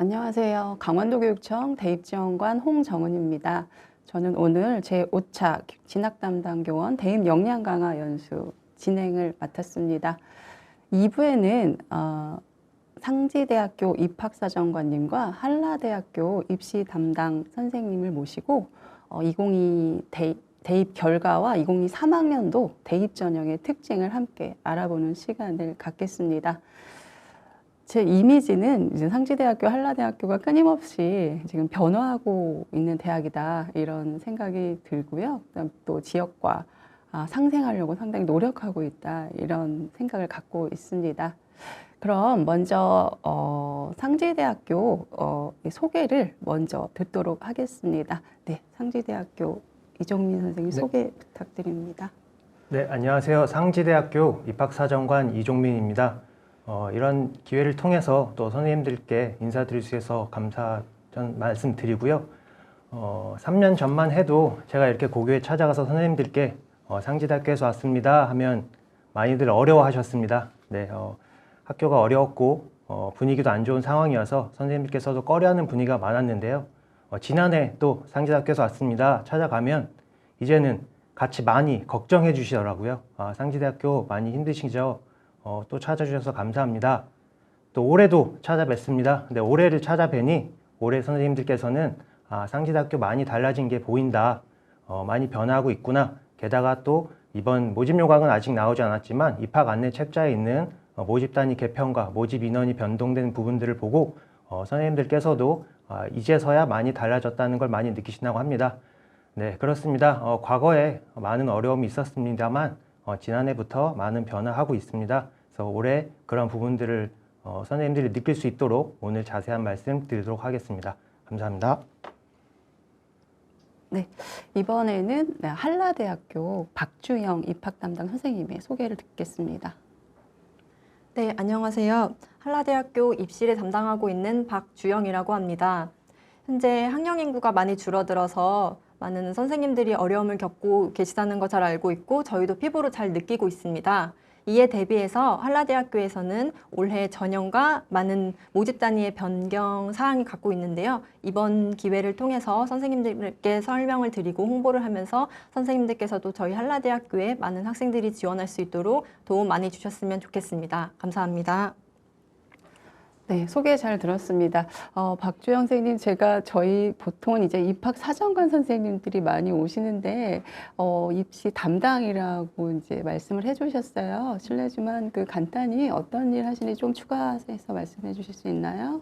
안녕하세요. 강원도교육청 대입지원관 홍정은입니다. 저는 오늘 제5차 진학담당 교원 대입 역량 강화 연수 진행을 맡았습니다. 2부에는 상지대학교 입학사정관님과 한라대학교 입시 담당 선생님을 모시고 2022 대입 결과와 2022 3학년도 대입 전형의 특징을 함께 알아보는 시간을 갖겠습니다. 제 이미지는 이제 상지대학교, 한라대학교가 끊임없이 지금 변화하고 있는 대학이다 이런 생각이 들고요. 그다음 또 지역과 상생하려고 상당히 노력하고 있다 이런 생각을 갖고 있습니다. 그럼 먼저 상지대학교 소개를 먼저 듣도록 하겠습니다. 네, 상지대학교 이종민 선생님 소개 부탁드립니다. 네, 안녕하세요. 상지대학교 입학사정관 이종민입니다. 이런 기회를 통해서 또 선생님들께 인사드릴 수 있어서 감사 말씀드리고요. 3년 전만 해도 제가 이렇게 고교에 찾아가서 선생님들께 상지대학교에서 왔습니다 하면 많이들 어려워하셨습니다. 네, 학교가 어려웠고 분위기도 안 좋은 상황이어서 선생님들께서도 꺼려하는 분위기가 많았는데요. 지난해 또 상지대학교에서 왔습니다 찾아가면 이제는 같이 많이 걱정해 주시더라고요. 상지대학교 많이 힘드시죠? 또 찾아주셔서 감사합니다. 또 올해도 찾아뵙습니다. 근데 올해를 찾아뵈니 올해 선생님들께서는 상지대학교 많이 달라진 게 보인다. 많이 변화하고 있구나. 게다가 또 이번 모집 요강은 아직 나오지 않았지만 입학 안내 책자에 있는 모집 단위 개편과 모집 인원이 변동된 부분들을 보고 선생님들께서도 이제서야 많이 달라졌다는 걸 많이 느끼신다고 합니다. 네, 그렇습니다. 과거에 많은 어려움이 있었습니다만 지난해부터 많은 변화하고 있습니다. 그래서 올해 그런 부분들을 선생님들이 느낄 수 있도록 오늘 자세한 말씀 드리도록 하겠습니다. 감사합니다. 네, 이번에는 한라대학교 박주영 입학 담당 선생님의 소개를 듣겠습니다. 네, 안녕하세요. 한라대학교 입시를 담당하고 있는 박주영이라고 합니다. 현재 학령 인구가 많이 줄어들어서 많은 선생님들이 어려움을 겪고 계시다는 거 잘 알고 있고 저희도 피부로 잘 느끼고 있습니다. 이에 대비해서 한라대학교에서는 올해 전형과 많은 모집 단위의 변경 사항이 갖고 있는데요. 이번 기회를 통해서 선생님들께 설명을 드리고 홍보를 하면서 선생님들께서도 저희 한라대학교에 많은 학생들이 지원할 수 있도록 도움 많이 주셨으면 좋겠습니다. 감사합니다. 네, 소개 잘 들었습니다. 박주영 선생님, 저희 보통은 이제 입학 사정관 선생님들이 많이 오시는데, 입시 담당이라고 이제 말씀을 해주셨어요. 실례지만 간단히 어떤 일 하시는지 좀 추가해서 말씀해 주실 수 있나요?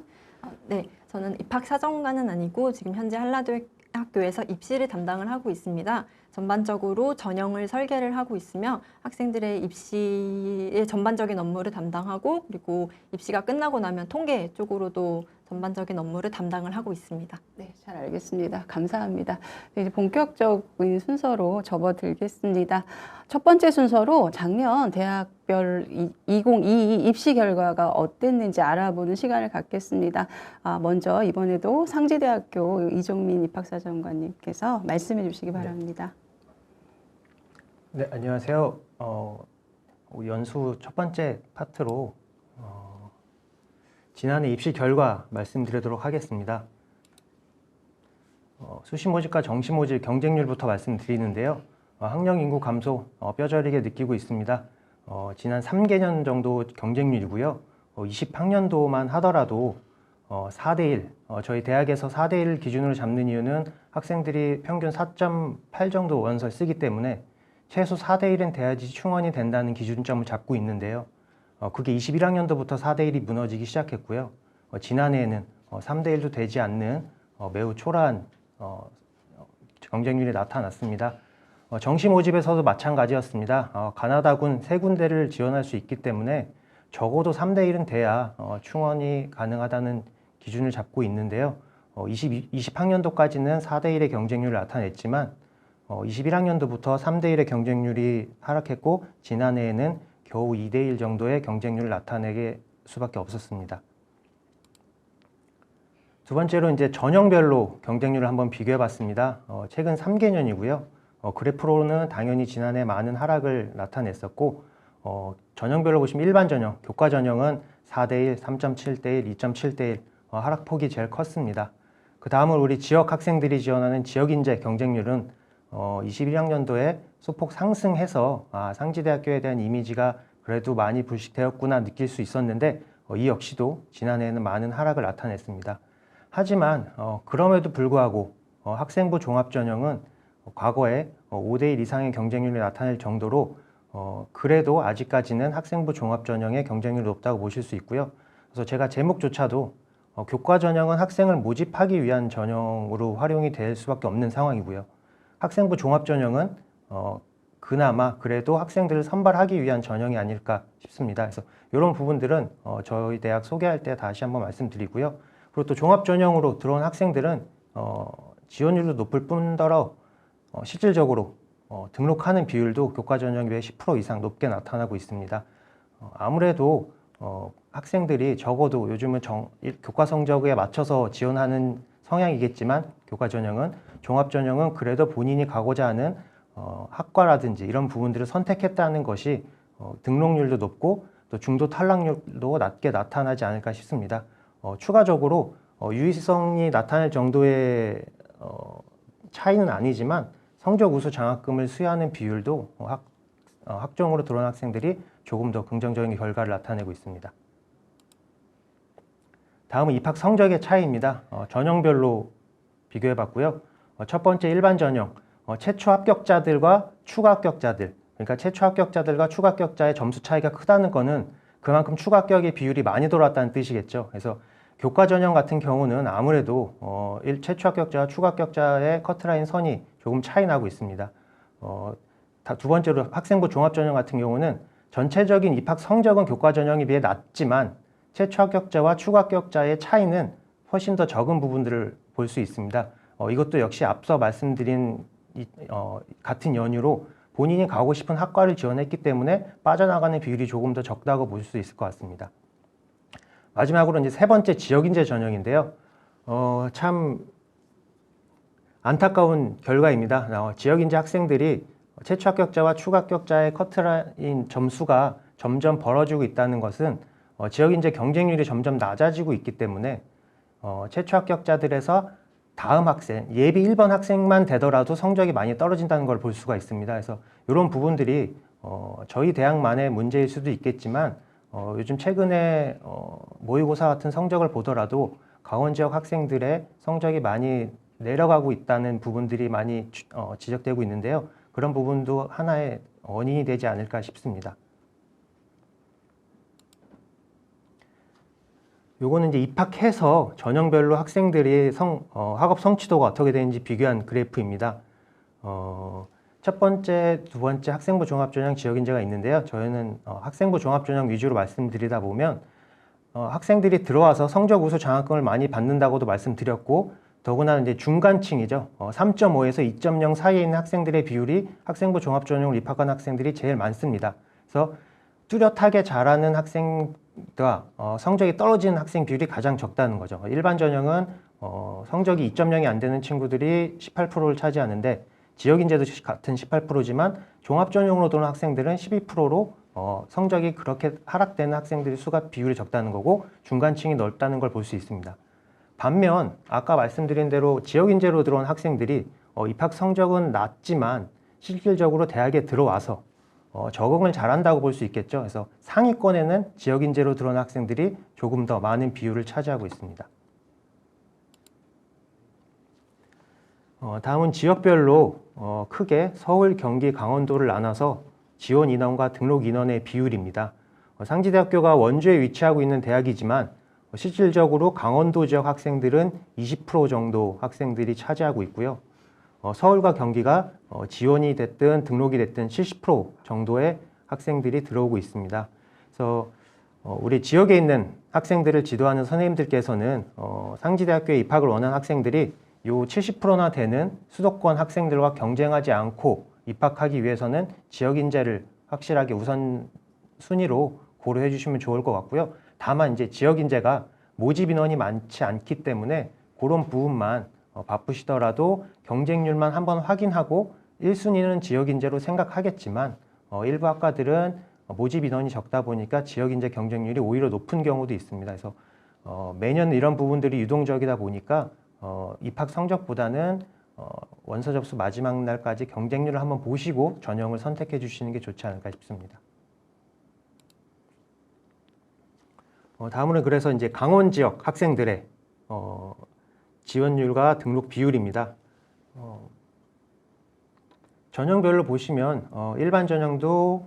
네, 저는 입학 사정관은 아니고 지금 현재 한라대학교에서 입시를 담당을 하고 있습니다. 전반적으로 전형을 설계를 하고 있으며 학생들의 입시의 전반적인 업무를 담당하고 그리고 입시가 끝나고 나면 통계 쪽으로도 전반적인 업무를 담당을 하고 있습니다. 네, 잘 알겠습니다. 감사합니다. 네, 이제 본격적인 순서로 접어들겠습니다. 첫 번째 순서로 작년 대학별 2022 입시 결과가 어땠는지 알아보는 시간을 갖겠습니다. 먼저 이번에도 상지대학교 이종민 입학사정관님께서 말씀해 주시기 바랍니다. 네, 안녕하세요. 연수 첫 번째 파트로 지난해 입시 결과 말씀드리도록 하겠습니다. 수시 모집과 정시 모집 경쟁률부터 말씀드리는데요. 학령 인구 감소 뼈저리게 느끼고 있습니다. 지난 3개년 정도 경쟁률이고요. 20학년도만 하더라도 4대1, 저희 대학에서 4대1 기준으로 잡는 이유는 학생들이 평균 4.8 정도 원서를 쓰기 때문에 최소 4대1은 돼야지 충원이 된다는 기준점을 잡고 있는데요. 그게 21학년도부터 4대1이 무너지기 시작했고요. 지난해에는 3대1도 되지 않는 매우 초라한 경쟁률이 나타났습니다. 정시 모집에서도 마찬가지였습니다. 가나다군 3군데를 지원할 수 있기 때문에 적어도 3대1은 돼야 충원이 가능하다는 기준을 잡고 있는데요. 20학년도까지는 4대1의 경쟁률을 나타냈지만 21학년도부터 3대1의 경쟁률이 하락했고 지난해에는 겨우 2대1 정도의 경쟁률을 나타내게 수밖에 없었습니다. 두 번째로 이제 전형별로 경쟁률을 한번 비교해 봤습니다. 최근 3개년이고요. 그래프로는 당연히 지난해 많은 하락을 나타냈었고 전형별로 보시면 일반 전형, 교과 전형은 4대1, 3.7대1, 2.7대1 하락폭이 제일 컸습니다. 그 다음으로 우리 지역 학생들이 지원하는 지역인재 경쟁률은 21학년도에 소폭 상승해서 상지대학교에 대한 이미지가 그래도 많이 불식되었구나 느낄 수 있었는데 이 역시도 지난해에는 많은 하락을 나타냈습니다. 하지만 그럼에도 불구하고 학생부 종합전형은 과거에 5대1 이상의 경쟁률이 나타낼 정도로 그래도 아직까지는 학생부 종합전형의 경쟁률이 높다고 보실 수 있고요. 그래서 제가 제목조차도 교과전형은 학생을 모집하기 위한 전형으로 활용이 될 수밖에 없는 상황이고요. 학생부 종합전형은 그나마 그래도 학생들을 선발하기 위한 전형이 아닐까 싶습니다. 그래서 이런 부분들은 저희 대학 소개할 때 다시 한번 말씀드리고요. 그리고 또 종합전형으로 들어온 학생들은 지원율도 높을 뿐더러 실질적으로 등록하는 비율도 교과전형 외에 10% 이상 높게 나타나고 있습니다. 아무래도 학생들이 적어도 요즘은 교과 성적에 맞춰서 지원하는 성향이겠지만 교과전형은 종합전형은 그래도 본인이 가고자 하는 학과라든지 이런 부분들을 선택했다는 것이 등록률도 높고 또 중도 탈락률도 낮게 나타나지 않을까 싶습니다. 추가적으로 유의성이 나타날 정도의 차이는 아니지만 성적 우수 장학금을 수여하는 비율도 학종으로 들어온 학생들이 조금 더 긍정적인 결과를 나타내고 있습니다. 다음은 입학 성적의 차이입니다. 전형별로 비교해 봤고요. 첫 번째 일반 전형, 최초 합격자들과 추가 합격자들, 그러니까 최초 합격자들과 추가 합격자의 점수 차이가 크다는 거는 그만큼 추가 합격의 비율이 많이 돌았다는 뜻이겠죠. 그래서 교과 전형 같은 경우는 아무래도 최초 합격자와 추가 합격자의 커트라인 선이 조금 차이 나고 있습니다. 두 번째로 학생부 종합전형 같은 경우는 전체적인 입학 성적은 교과 전형에 비해 낮지만 최초 합격자와 추가 합격자의 차이는 훨씬 더 적은 부분들을 볼 수 있습니다. 이것도 역시 앞서 말씀드린 같은 연유로 본인이 가고 싶은 학과를 지원했기 때문에 빠져나가는 비율이 조금 더 적다고 볼 수 있을 것 같습니다. 마지막으로 이제 세 번째 지역인재 전형인데요. 참 안타까운 결과입니다. 지역인재 학생들이 최초 합격자와 추가 합격자의 커트라인 점수가 점점 벌어지고 있다는 것은 지역인재 경쟁률이 점점 낮아지고 있기 때문에 최초 합격자들에서 다음 학생, 예비 1번 학생만 되더라도 성적이 많이 떨어진다는 걸 볼 수가 있습니다. 그래서 이런 부분들이 저희 대학만의 문제일 수도 있겠지만 요즘 최근에 모의고사 같은 성적을 보더라도 강원 지역 학생들의 성적이 많이 내려가고 있다는 부분들이 많이 지적되고 있는데요. 그런 부분도 하나의 원인이 되지 않을까 싶습니다. 요거는 이제 입학해서 전형별로 학생들이 학업 성취도가 어떻게 되는지 비교한 그래프입니다. 첫 번째, 두 번째 학생부 종합전형 지역인재가 있는데요. 저희는 학생부 종합전형 위주로 말씀드리다 보면 학생들이 들어와서 성적 우수 장학금을 많이 받는다고도 말씀드렸고 더구나 이제 중간층이죠. 3.5에서 2.0 사이에 있는 학생들의 비율이 학생부 종합전형으로 입학한 학생들이 제일 많습니다. 그래서 뚜렷하게 잘하는 학생과 성적이 떨어지는 학생 비율이 가장 적다는 거죠. 일반 전형은 성적이 2.0이 안 되는 친구들이 18%를 차지하는데 지역인재도 같은 18%지만 종합전형으로 들어온 학생들은 12%로 성적이 그렇게 하락되는 학생들의 수가 비율이 적다는 거고 중간층이 넓다는 걸 볼 수 있습니다. 반면 아까 말씀드린 대로 지역인재로 들어온 학생들이 입학 성적은 낮지만 실질적으로 대학에 들어와서 적응을 잘한다고 볼 수 있겠죠. 그래서 상위권에는 지역인재로 들어온 학생들이 조금 더 많은 비율을 차지하고 있습니다. 다음은 지역별로 크게 서울, 경기, 강원도를 나눠서 지원 인원과 등록 인원의 비율입니다. 상지대학교가 원주에 위치하고 있는 대학이지만 실질적으로 강원도 지역 학생들은 20% 정도 학생들이 차지하고 있고요. 서울과 경기가 지원이 됐든 등록이 됐든 70% 정도의 학생들이 들어오고 있습니다. 그래서 우리 지역에 있는 학생들을 지도하는 선생님들께서는 상지대학교에 입학을 원하는 학생들이 요 70%나 되는 수도권 학생들과 경쟁하지 않고 입학하기 위해서는 지역인재를 확실하게 우선 순위로 고려해 주시면 좋을 것 같고요. 다만 이제 지역인재가 모집 인원이 많지 않기 때문에 그런 부분만 바쁘시더라도 경쟁률만 한번 확인하고 1순위는 지역인재로 생각하겠지만 일부 학과들은 모집 인원이 적다 보니까 지역인재 경쟁률이 오히려 높은 경우도 있습니다. 그래서 매년 이런 부분들이 유동적이다 보니까 입학 성적보다는 원서 접수 마지막 날까지 경쟁률을 한번 보시고 전형을 선택해 주시는 게 좋지 않을까 싶습니다. 다음으로 그래서 이제 강원 지역 학생들의 지원율과 등록 비율입니다. 전형별로 보시면 일반 전형도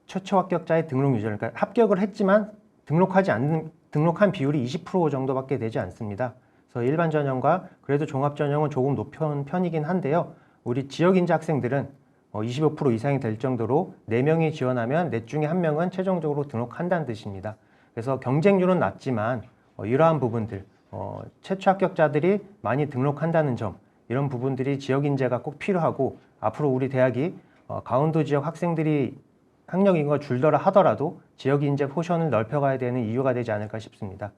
최초 합격자의 등록 유저, 그러니까 합격을 했지만 등록한 비율이 20% 정도밖에 되지 않습니다. 그래서 일반 전형과 그래도 종합 전형은 조금 높은 편이긴 한데요. 우리 지역 인재 학생들은 25% 이상이 될 정도로 4명이 지원하면 넷 중에 1명은 최종적으로 등록한다는 뜻입니다. 그래서 경쟁률은 낮지만 이러한 부분들, 최초 합격자들이 많이 등록한다는 점, 이런 부분들이 지역 인재가 꼭 필요하고 앞으로 우리 대학이 강원도 지역 학생들이 학력 인구가 줄더라 하더라도 지역 인재 포션을 넓혀가야 되는 이유가 되지 않을까 싶습니다.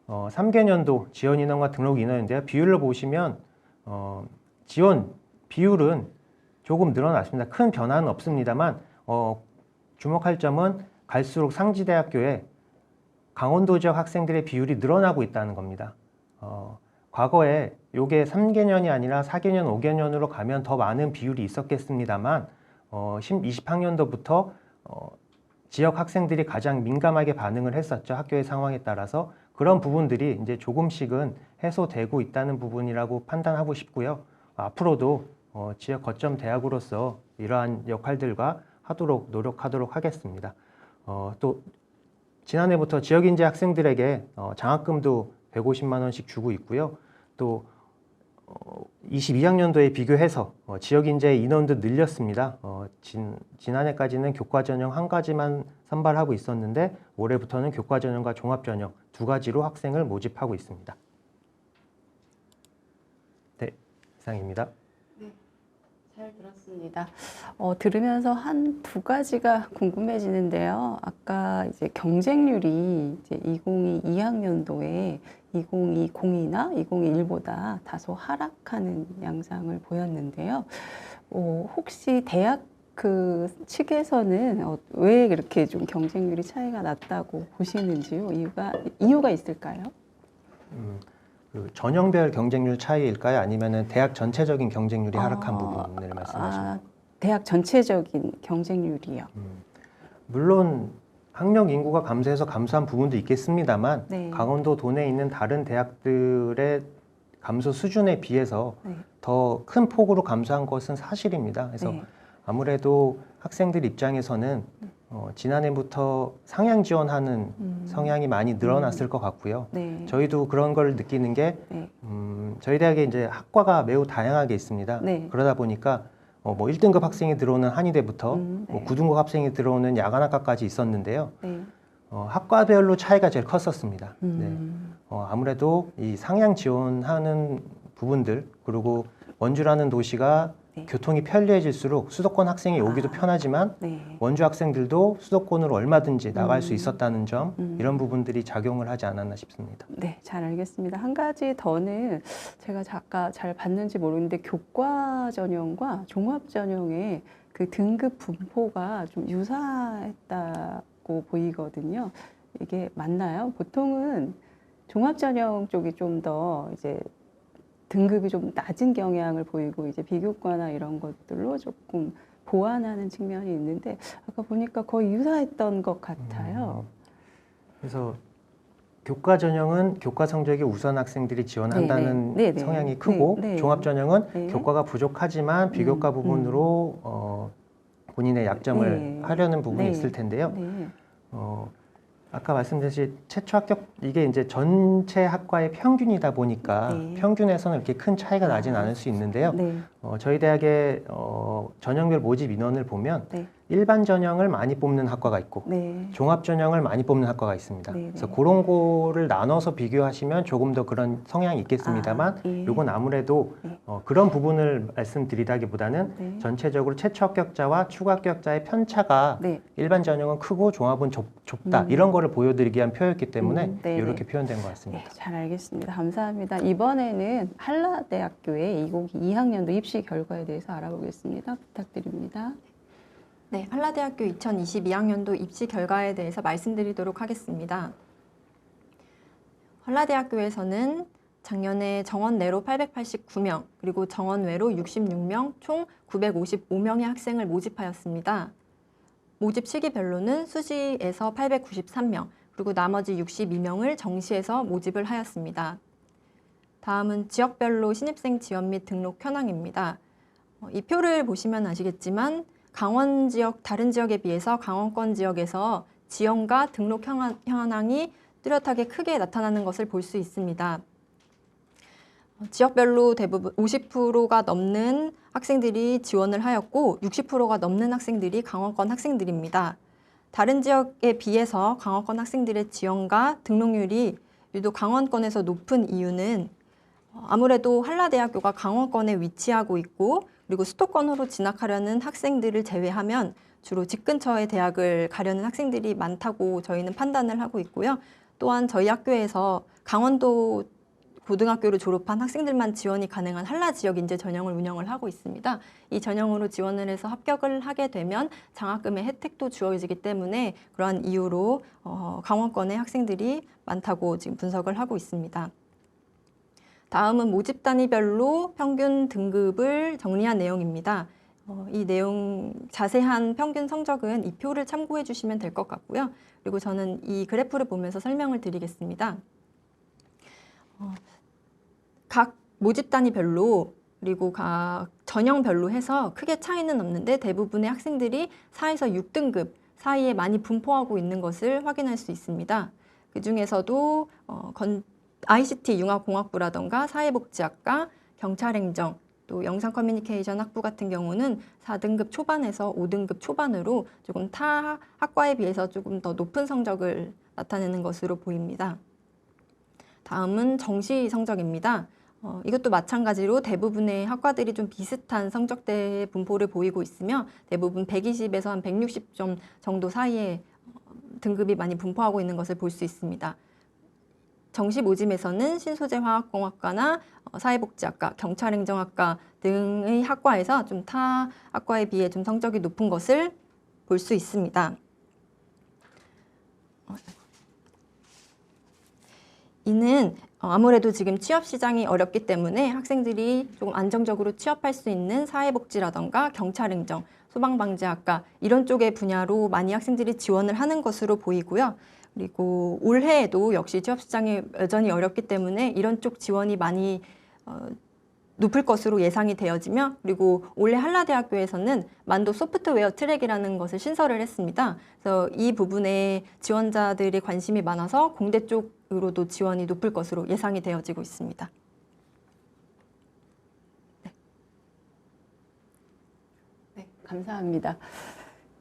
3개년도 지원 인원과 등록 인원인데요. 비율로 보시면 지원 비율은 조금 늘어났습니다. 큰 변화는 없습니다만 주목할 점은 갈수록 상지대학교에 강원도 지역 학생들의 비율이 늘어나고 있다는 겁니다. 과거에 이게 3개년이 아니라 4개년, 5개년으로 가면 더 많은 비율이 있었겠습니다만 20학년도부터 지역 학생들이 가장 민감하게 반응을 했었죠. 학교의 상황에 따라서. 그런 부분들이 이제 조금씩은 해소되고 있다는 부분이라고 판단하고 싶고요. 앞으로도 지역 거점 대학으로서 이러한 역할들과 하도록 노력하도록 하겠습니다. 또 지난해부터 지역 인재 학생들에게 장학금도 150만 원씩 주고 있고요. 또 22학년도에 비교해서 지역 인재 인원도 늘렸습니다. 지난해까지는 교과 전형 한 가지만 선발하고 있었는데 올해부터는 교과 전형과 종합 전형 두 가지로 학생을 모집하고 있습니다. 네, 이상입니다. 잘 들었습니다. 들으면서 한 두 가지가 궁금해지는데요. 아까 이제 경쟁률이 이제 2022학년도에 2020이나 2021보다 다소 하락하는 양상을 보였는데요. 혹시 대학 그 측에서는 왜 그렇게 좀 경쟁률이 차이가 났다고 보시는지요? 이유가 있을까요? 그 전형별 경쟁률 차이일까요? 아니면은 대학 전체적인 경쟁률이 하락한 부분을 말씀하시나요? 대학 전체적인 경쟁률이요. 물론 학력 인구가 감소해서 감소한 부분도 있겠습니다만 네. 강원도 도내에 있는 다른 대학들의 감소 수준에 비해서 네. 더 큰 폭으로 감소한 것은 사실입니다. 그래서 네. 아무래도 학생들 입장에서는 지난해부터 상향 지원하는 성향이 많이 늘어났을 것 같고요. 네. 저희도 그런 걸 느끼는 게 네. 저희 대학에 이제 학과가 매우 다양하게 있습니다. 네. 그러다 보니까 뭐 1등급 학생이 들어오는 한의대부터 네. 뭐 9등급 학생이 들어오는 야간학과까지 있었는데요. 네. 학과별로 차이가 제일 컸었습니다. 네. 음. 아무래도 이 상향 지원하는 부분들 그리고 원주라는 도시가 네. 교통이 편리해질수록 수도권 학생이 오기도 편하지만 네. 원주 학생들도 수도권으로 얼마든지 나갈 수 있었다는 점 이런 부분들이 작용을 하지 않았나 싶습니다. 네, 잘 알겠습니다. 한 가지 더는 제가 아까 잘 봤는지 모르는데 교과 전형과 종합 전형의 그 등급 분포가 좀 유사했다고 보이거든요. 이게 맞나요? 보통은 종합 전형 쪽이 좀 더 이제 등급이 좀 낮은 경향을 보이고 이제 비교과나 이런 것들로 조금 보완하는 측면이 있는데 아까 보니까 거의 유사했던 것 같아요. 그래서 교과 전형은 교과 성적이 우수한 학생들이 지원한다는 네네. 성향이 크고 네. 종합 전형은 네. 교과가 부족하지만 비교과 부분으로 본인의 약점을 네. 하려는 부분이 네. 있을 텐데요. 네. 아까 말씀드렸듯이 최초 합격 이게 이제 전체 학과의 평균이다 보니까 네. 평균에서는 이렇게 큰 차이가 나진 않을 수 있는데요. 네. 저희 대학의 전형별 모집 인원을 보면 네. 일반 전형을 많이 뽑는 학과가 있고 네. 종합 전형을 많이 뽑는 학과가 있습니다. 네, 그래서 네. 그런 거를 나눠서 비교하시면 조금 더 그런 성향이 있겠습니다만 예. 이건 아무래도 네. 그런 부분을 말씀드리다기보다는 네. 전체적으로 최초 합격자와 추가 합격자의 편차가 네. 일반 전형은 크고 종합은 좁다 이런 거를 보여드리기 위한 표였기 때문에 네, 이렇게 네. 표현된 것 같습니다. 네, 잘 알겠습니다. 감사합니다. 이번에는 한라대학교의 2022학년도 입시 결과에 대해서 알아보겠습니다. 부탁드립니다. 네, 한라대학교 2022학년도 입시 결과에 대해서 말씀드리도록 하겠습니다. 한라대학교에서는 작년에 정원 내로 889명, 그리고 정원 외로 66명, 총 955명의 학생을 모집하였습니다. 모집 시기별로는 수시에서 893명, 그리고 나머지 62명을 정시에서 모집을 하였습니다. 다음은 지역별로 신입생 지원 및 등록 현황입니다. 이 표를 보시면 아시겠지만 강원 지역, 다른 지역에 비해서 강원권 지역에서 지원과 등록 현황이 뚜렷하게 크게 나타나는 것을 볼 수 있습니다. 지역별로 대부분 50%가 넘는 학생들이 지원을 하였고 60%가 넘는 학생들이 강원권 학생들입니다. 다른 지역에 비해서 강원권 학생들의 지원과 등록률이 유독 강원권에서 높은 이유는 아무래도 한라대학교가 강원권에 위치하고 있고 그리고 수도권으로 진학하려는 학생들을 제외하면 주로 집 근처의 대학을 가려는 학생들이 많다고 저희는 판단을 하고 있고요. 또한 저희 학교에서 강원도 고등학교를 졸업한 학생들만 지원이 가능한 한라 지역 인재 전형을 운영을 하고 있습니다. 이 전형으로 지원을 해서 합격을 하게 되면 장학금의 혜택도 주어지기 때문에 그러한 이유로 강원권의 학생들이 많다고 지금 분석을 하고 있습니다. 다음은 모집 단위별로 평균 등급을 정리한 내용입니다. 이 내용 자세한 평균 성적은 이 표를 참고해 주시면 될 것 같고요. 그리고 저는 이 그래프를 보면서 설명을 드리겠습니다. 각 모집 단위별로 그리고 각 전형별로 해서 크게 차이는 없는데 대부분의 학생들이 4에서 6등급 사이에 많이 분포하고 있는 것을 확인할 수 있습니다. 그 중에서도 ICT 융합공학부라던가 사회복지학과, 경찰행정, 또 영상커뮤니케이션 학부 같은 경우는 4등급 초반에서 5등급 초반으로 조금 타 학과에 비해서 조금 더 높은 성적을 나타내는 것으로 보입니다. 다음은 정시 성적입니다. 이것도 마찬가지로 대부분의 학과들이 좀 비슷한 성적대의 분포를 보이고 있으며 대부분 120에서 한 160점 정도 사이에 등급이 많이 분포하고 있는 것을 볼 수 있습니다. 정시 모집에서는 신소재화학공학과나 사회복지학과, 경찰행정학과 등의 학과에서 좀 타 학과에 비해 좀 성적이 높은 것을 볼 수 있습니다. 이는 아무래도 지금 취업 시장이 어렵기 때문에 학생들이 조금 안정적으로 취업할 수 있는 사회복지라던가 경찰행정, 소방방재학과 이런 쪽의 분야로 많이 학생들이 지원을 하는 것으로 보이고요. 그리고 올해에도 역시 취업 시장이 여전히 어렵기 때문에 이런 쪽 지원이 많이 높을 것으로 예상이 되어지며 그리고 올해 한라대학교에서는 만도 소프트웨어 트랙이라는 것을 신설을 했습니다. 그래서 이 부분에 지원자들의 관심이 많아서 공대 쪽으로도 지원이 높을 것으로 예상이 되어지고 있습니다. 네, 감사합니다.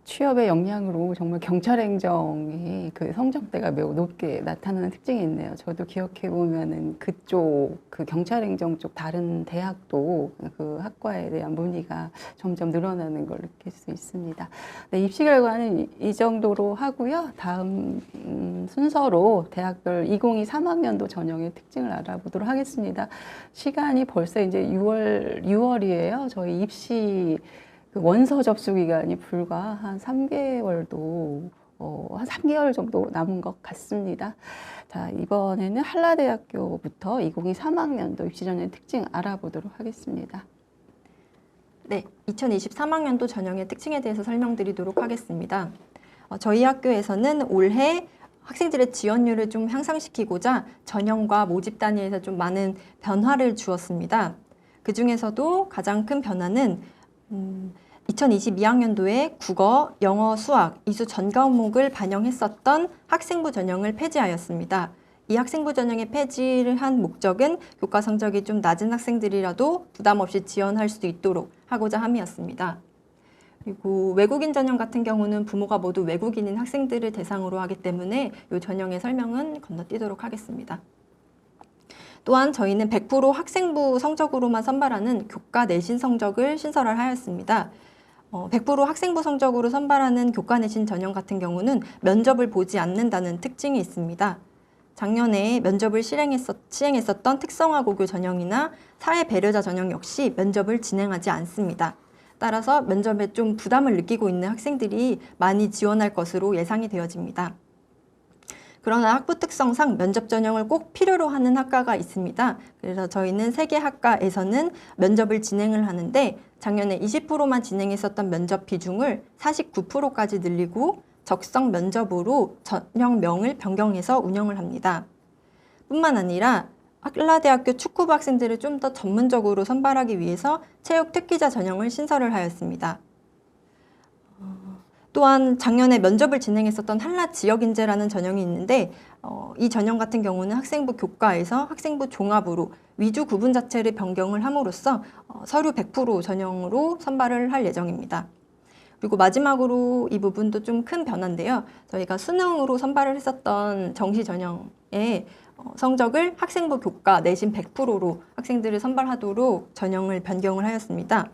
취업의 역량으로 정말 경찰행정의 그 성적대가 매우 높게 나타나는 특징이 있네요. 저도 기억해 보면은 그쪽 그 경찰행정 쪽 다른 대학도 그 학과에 대한 문의가 점점 늘어나는 걸 느낄 수 있습니다. 네, 입시 결과는 이 정도로 하고요. 다음 순서로 대학별 2022 3학년도 전형의 특징을 알아보도록 하겠습니다. 시간이 벌써 이제 6월이에요. 저희 입시 그 원서 접수 기간이 불과 한 3개월도 한 3개월 정도 남은 것 같습니다. 자, 이번에는 한라대학교부터 2022 3학년도 입시 전형의 특징 알아보도록 하겠습니다. 네, 2023학년도 전형의 특징에 대해서 설명드리도록 하겠습니다. 저희 학교에서는 올해 학생들의 지원율을 좀 향상시키고자 전형과 모집 단위에서 좀 많은 변화를 주었습니다. 그 중에서도 가장 큰 변화는 2022학년도에 국어, 영어, 수학, 이수 전 과목을 반영했었던 학생부 전형을 폐지하였습니다. 이 학생부 전형의 폐지를 한 목적은 교과 성적이 좀 낮은 학생들이라도 부담 없이 지원할 수 있도록 하고자 함이었습니다. 그리고 외국인 전형 같은 경우는 부모가 모두 외국인인 학생들을 대상으로 하기 때문에 이 전형의 설명은 건너뛰도록 하겠습니다. 또한 저희는 100% 학생부 성적으로만 선발하는 교과 내신 성적을 신설을 하였습니다. 100% 학생부 성적으로 선발하는 교과 내신 전형 같은 경우는 면접을 보지 않는다는 특징이 있습니다. 작년에 면접을 시행했었던 특성화고교 전형이나 사회 배려자 전형 역시 면접을 진행하지 않습니다. 따라서 면접에 좀 부담을 느끼고 있는 학생들이 많이 지원할 것으로 예상이 되어집니다. 그러나 학부 특성상 면접 전형을 꼭 필요로 하는 학과가 있습니다. 그래서 저희는 3개 학과에서는 면접을 진행을 하는데 작년에 20%만 진행했었던 면접 비중을 49%까지 늘리고 적성 면접으로 전형명을 변경해서 운영을 합니다. 뿐만 아니라 한라대학교 축구부 학생들을 좀 더 전문적으로 선발하기 위해서 체육 특기자 전형을 신설을 하였습니다. 또한 작년에 면접을 진행했었던 한라 지역인재라는 전형이 있는데 이 전형 같은 경우는 학생부 교과에서 학생부 종합으로 위주 구분 자체를 변경을 함으로써 서류 100% 전형으로 선발을 할 예정입니다. 그리고 마지막으로 이 부분도 좀 큰 변화인데요. 저희가 수능으로 선발을 했었던 정시 전형의 성적을 학생부 교과 내신 100%로 학생들을 선발하도록 전형을 변경을 하였습니다.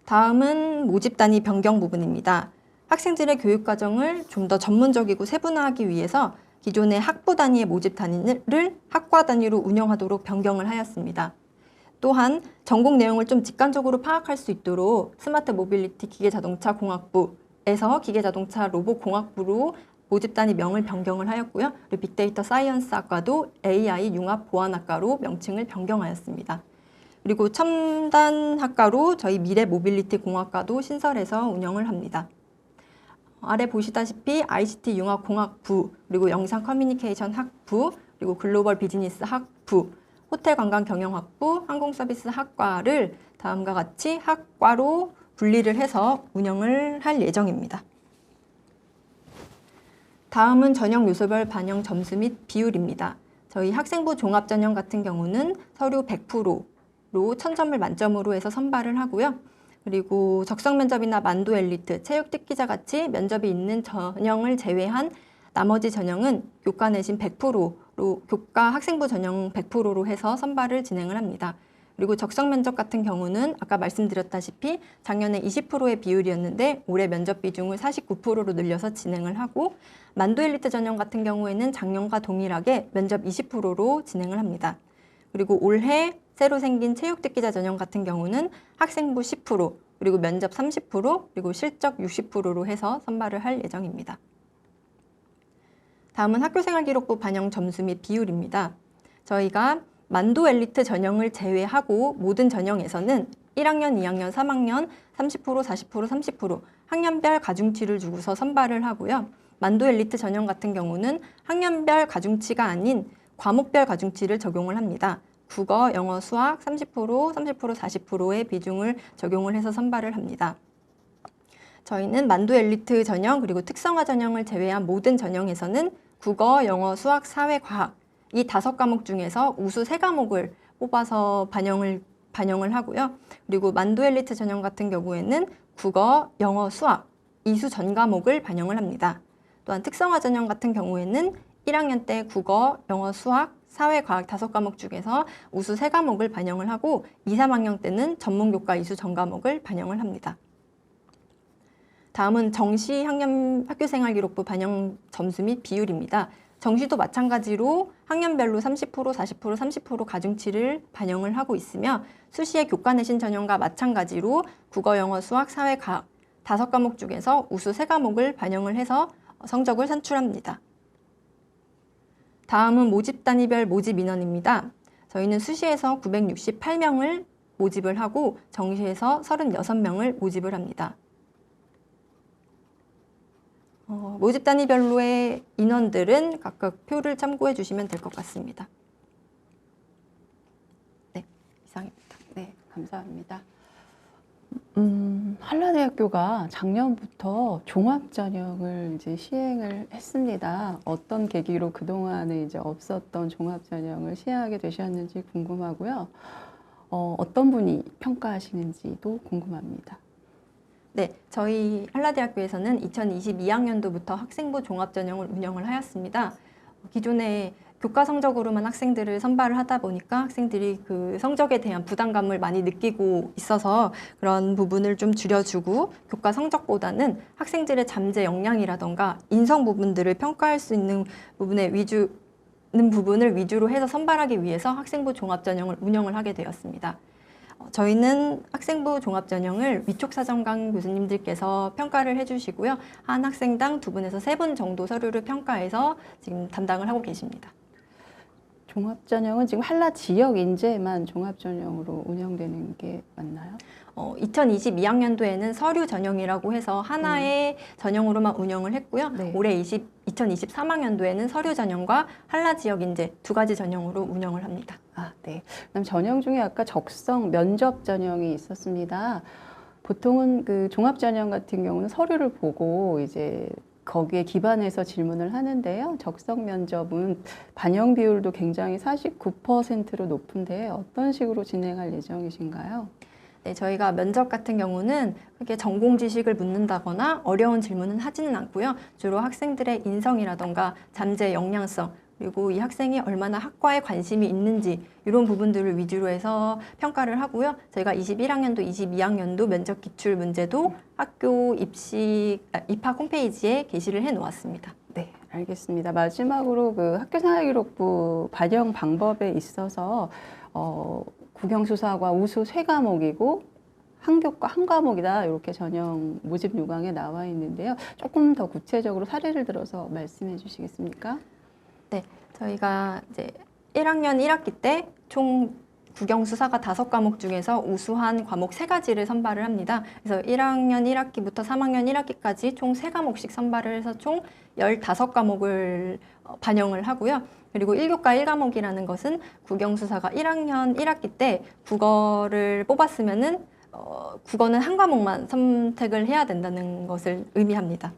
다음은 모집 단위 변경 부분입니다. 학생들의 교육 과정을 좀 더 전문적이고 세분화하기 위해서 기존의 학부 단위의 모집 단위를 학과 단위로 운영하도록 변경을 하였습니다. 또한 전공 내용을 좀 직관적으로 파악할 수 있도록 스마트 모빌리티 기계자동차 공학부에서 기계자동차 로봇 공학부로 모집 단위 명을 변경을 하였고요. 그리고 빅데이터 사이언스 학과도 AI 융합 보안학과로 명칭을 변경하였습니다. 그리고 첨단 학과로 저희 미래 모빌리티 공학과도 신설해서 운영을 합니다. 아래 보시다시피 ICT 융합 공학부, 그리고 영상 커뮤니케이션 학부, 그리고 글로벌 비즈니스 학부, 호텔 관광 경영학부, 항공 서비스 학과를 다음과 같이 학과로 분리를 해서 운영을 할 예정입니다. 다음은 전형 요소별 반영 점수 및 비율입니다. 저희 학생부 종합 전형 같은 경우는 서류 100%로 1000점을 만점으로 해서 선발을 하고요. 그리고 적성 면접이나 만도 엘리트, 체육 특기자 같이 면접이 있는 전형을 제외한 나머지 전형은 교과 내신 100%로 교과 학생부 전형 100%로 해서 선발을 진행을 합니다. 그리고 적성 면접 같은 경우는 아까 말씀드렸다시피 작년에 20%의 비율이었는데 올해 면접 비중을 49%로 늘려서 진행을 하고 만도 엘리트 전형 같은 경우에는 작년과 동일하게 면접 20%로 진행을 합니다. 그리고 올해 새로 생긴 체육 특기자 전형 같은 경우는 학생부 10%, 그리고 면접 30%, 그리고 실적 60%로 해서 선발을 할 예정입니다. 다음은 학교생활기록부 반영 점수 및 비율입니다. 저희가 만도 엘리트 전형을 제외하고 모든 전형에서는 1학년, 2학년, 3학년 30%, 40%, 30% 학년별 가중치를 주고서 선발을 하고요. 만도 엘리트 전형 같은 경우는 학년별 가중치가 아닌 과목별 가중치를 적용을 합니다. 국어, 영어, 수학 30%, 30%, 40%의 비중을 적용을 해서 선발을 합니다. 저희는 만도 엘리트 전형 그리고 특성화 전형을 제외한 모든 전형에서는 국어, 영어, 수학, 사회, 과학 이 5과목 중에서 우수 3과목을 뽑아서 반영을 하고요. 그리고 만도 엘리트 전형 같은 경우에는 국어, 영어, 수학 이수 전 과목을 반영을 합니다. 또한 특성화 전형 같은 경우에는 1학년 때 국어, 영어, 수학, 사회, 과학 5과목 중에서 우수 3과목을 반영을 하고 2, 3학년 때는 전문교과 이수 전 과목을 반영을 합니다. 다음은 정시 학교생활기록부 반영 점수 및 비율입니다. 정시도 마찬가지로 학년별로 30%, 40%, 30% 가중치를 반영을 하고 있으며 수시의 교과 내신 전형과 마찬가지로 국어, 영어, 수학, 사회, 과학 5과목 중에서 우수 3과목을 반영을 해서 성적을 산출합니다. 다음은 모집 단위별 모집 인원입니다. 저희는 수시에서 968명을 모집을 하고 정시에서 36명을 모집을 합니다. 모집 단위별로의 인원들은 각각 표를 참고해 주시면 될 것 같습니다. 네, 이상입니다. 네, 감사합니다. 한라대학교가 작년부터 종합전형을 이제 시행을 했습니다. 어떤 계기로 그동안에 이제 없었던 종합전형을 시행하게 되셨는지 궁금하고요. 어떤 분이 평가하시는지도 궁금합니다. 네, 저희 한라대학교에서는 2022학년도부터 학생부 종합전형을 운영을 하였습니다. 기존에 교과 성적으로만 학생들을 선발을 하다 보니까 학생들이 그 성적에 대한 부담감을 많이 느끼고 있어서 그런 부분을 좀 줄여주고 교과 성적보다는 학생들의 잠재 역량이라던가 인성 부분들을 평가할 수 있는 부분을 위주로 해서 선발하기 위해서 학생부 종합전형을 운영을 하게 되었습니다. 저희는 학생부 종합전형을 위촉사정관 교수님들께서 평가를 해주시고요. 한 학생당 2분에서 3분 정도 서류를 평가해서 지금 담당을 하고 계십니다. 종합전형은 지금 한라 지역 인재만 종합전형으로 운영되는 게 맞나요? 2022학년도에는 서류 전형이라고 해서 하나의 전형으로만 운영을 했고요. 네. 올해 2023학년도에는 서류 전형과 한라 지역 인재 2가지 전형으로 운영을 합니다. 아, 네. 그다음 전형 중에 아까 적성 면접 전형이 있었습니다. 보통은 그 종합 전형 같은 경우는 서류를 보고 이제 거기에 기반해서 질문을 하는데요. 적성 면접은 반영 비율도 굉장히 49%로 높은데 어떤 식으로 진행할 예정이신가요? 네, 저희가 면접 같은 경우는 그렇게 전공 지식을 묻는다거나 어려운 질문은 하지는 않고요. 주로 학생들의 인성이라던가 잠재 역량성, 그리고 이 학생이 얼마나 학과에 관심이 있는지 이런 부분들을 위주로 해서 평가를 하고요. 저희가 21학년도, 22학년도 면접 기출 문제도 학교 입학 홈페이지에 게시를 해 놓았습니다. 네, 알겠습니다. 마지막으로 그 학교생활기록부 반영 방법에 있어서 국영수사과 우수 세 과목이고 한교과 한 과목이다 이렇게 전형 모집 요강에 나와 있는데요. 조금 더 구체적으로 사례를 들어서 말씀해 주시겠습니까? 네, 저희가 이제 1학년 1학기 때 총 국영수사가 5과목 중에서 우수한 과목 3가지를 선발을 합니다. 그래서 1학년 1학기부터 3학년 1학기까지 총 3과목씩 선발을 해서 총 15과목을 반영을 하고요. 그리고 1교과 1과목이라는 것은 국영수사가 1학년 1학기 때 국어를 뽑았으면은 국어는 한 과목만 선택을 해야 된다는 것을 의미합니다.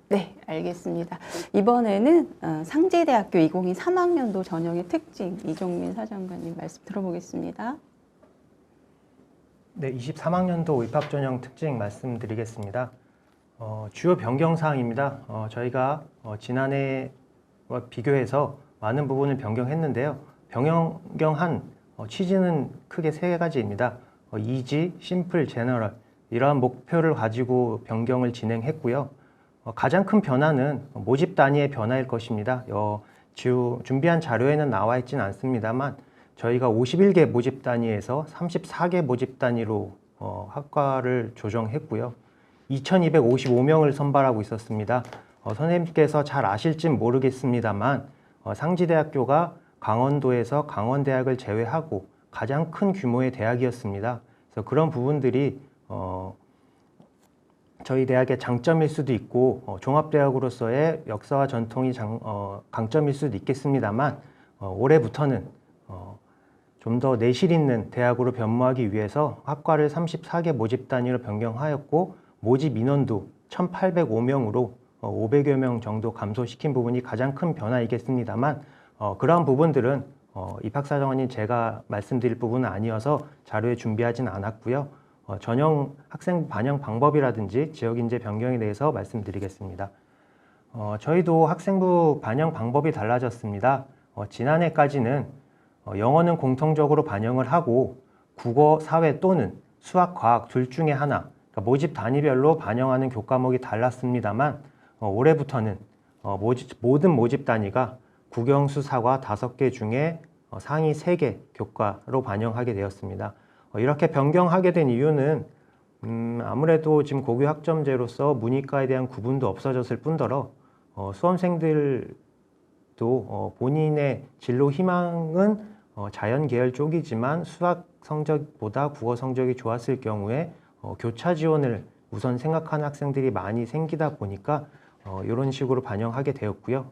네, 알겠습니다. 이번에는 상지대학교 2023학년도 전형의 특징 이종민 사정관님 말씀 들어보겠습니다. 네, 23학년도 입학 전형 특징 말씀드리겠습니다. 주요 변경 사항입니다. 저희가 지난해와 비교해서 많은 부분을 변경했는데요. 변경한 취지는 크게 3가지입니다. 이지, 심플, 제너럴 이러한 목표를 가지고 변경을 진행했고요. 가장 큰 변화는 모집 단위의 변화일 것입니다. 준비한 자료에는 나와 있지는 않습니다만 저희가 51개 모집 단위에서 34개 모집 단위로 학과를 조정했고요. 2255명을 선발하고 있었습니다. 선생님께서 잘 아실진 모르겠습니다만 상지대학교가 강원도에서 강원대학을 제외하고 가장 큰 규모의 대학이었습니다. 그래서 그런 부분들이 저희 대학의 장점일 수도 있고 종합대학으로서의 역사와 전통이 강점일 수도 있겠습니다만 올해부터는 좀 더 내실 있는 대학으로 변모하기 위해서 학과를 34개 모집 단위로 변경하였고 모집 인원도 1,805명으로 500여 명 정도 감소시킨 부분이 가장 큰 변화이겠습니다만 그러한 부분들은 입학사정관님 제가 말씀드릴 부분은 아니어서 자료에 준비하진 않았고요. 전형 학생 반영 방법이라든지 지역인재 변경에 대해서 말씀드리겠습니다. 저희도 학생부 반영 방법이 달라졌습니다. 지난해까지는 영어는 공통적으로 반영을 하고 국어, 사회 또는 수학, 과학 둘 중에 하나 그러니까 모집 단위별로 반영하는 교과목이 달랐습니다만 올해부터는 모든 모집 단위가 국영수사과 5개 중에 상위 3개 교과로 반영하게 되었습니다. 이렇게 변경하게 된 이유는 아무래도 지금 고교 학점제로서 문이과에 대한 구분도 없어졌을 뿐더러 수험생들도 본인의 진로 희망은 자연 계열 쪽이지만 수학 성적보다 국어 성적이 좋았을 경우에 교차 지원을 우선 생각하는 학생들이 많이 생기다 보니까 이런 식으로 반영하게 되었고요.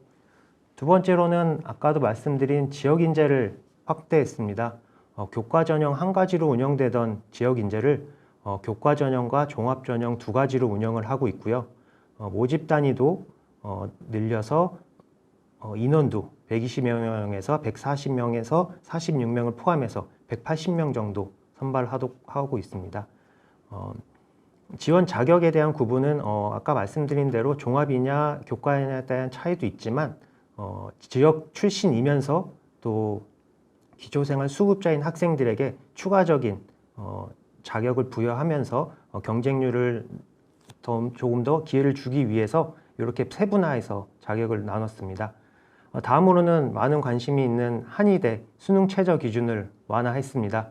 두 번째로는 아까도 말씀드린 지역 인재를 확대했습니다. 교과 전형 한 가지로 운영되던 지역 인재를 교과 전형과 종합 전형 2가지로 운영을 하고 있고요. 모집 단위도 늘려서 인원도 120명에서 140명에서 46명을 포함해서 180명 정도 선발하고 있습니다. 지원 자격에 대한 구분은 아까 말씀드린 대로 종합이냐 교과에 대한 차이도 있지만 지역 출신이면서 또 기초생활 수급자인 학생들에게 추가적인 자격을 부여하면서 경쟁률을 조금 더 기회를 주기 위해서 이렇게 세분화해서 자격을 나눴습니다. 다음으로는 많은 관심이 있는 한의대 수능 최저 기준을 완화했습니다.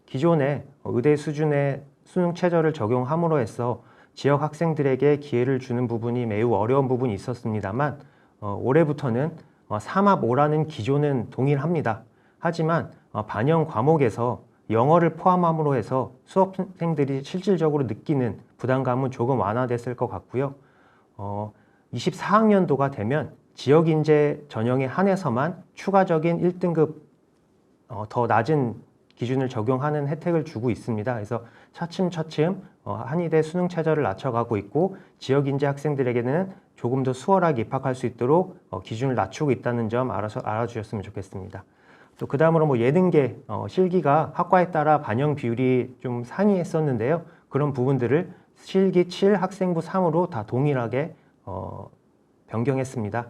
기존에 의대 수준의 수능 최저를 적용함으로 해서 지역 학생들에게 기회를 주는 부분이 매우 어려운 부분이 있었습니다만 올해부터는 3합5라는 기조는 동일합니다. 하지만 반영 과목에서 영어를 포함함으로 해서 수험생들이 실질적으로 느끼는 부담감은 조금 완화됐을 것 같고요. 24학년도가 되면 지역인재 전형에 한해서만 추가적인 1등급 더 낮은 기준을 적용하는 혜택을 주고 있습니다. 그래서 차츰차츰 한의대 수능 최저를 낮춰가고 있고 지역인재 학생들에게는 조금 더 수월하게 입학할 수 있도록 기준을 낮추고 있다는 점 알아주셨으면 좋겠습니다. 또 그 다음으로 예능계 실기가 학과에 따라 반영 비율이 좀 상이했었는데요. 그런 부분들을 실기 7, 학생부 3으로 다 동일하게 변경했습니다.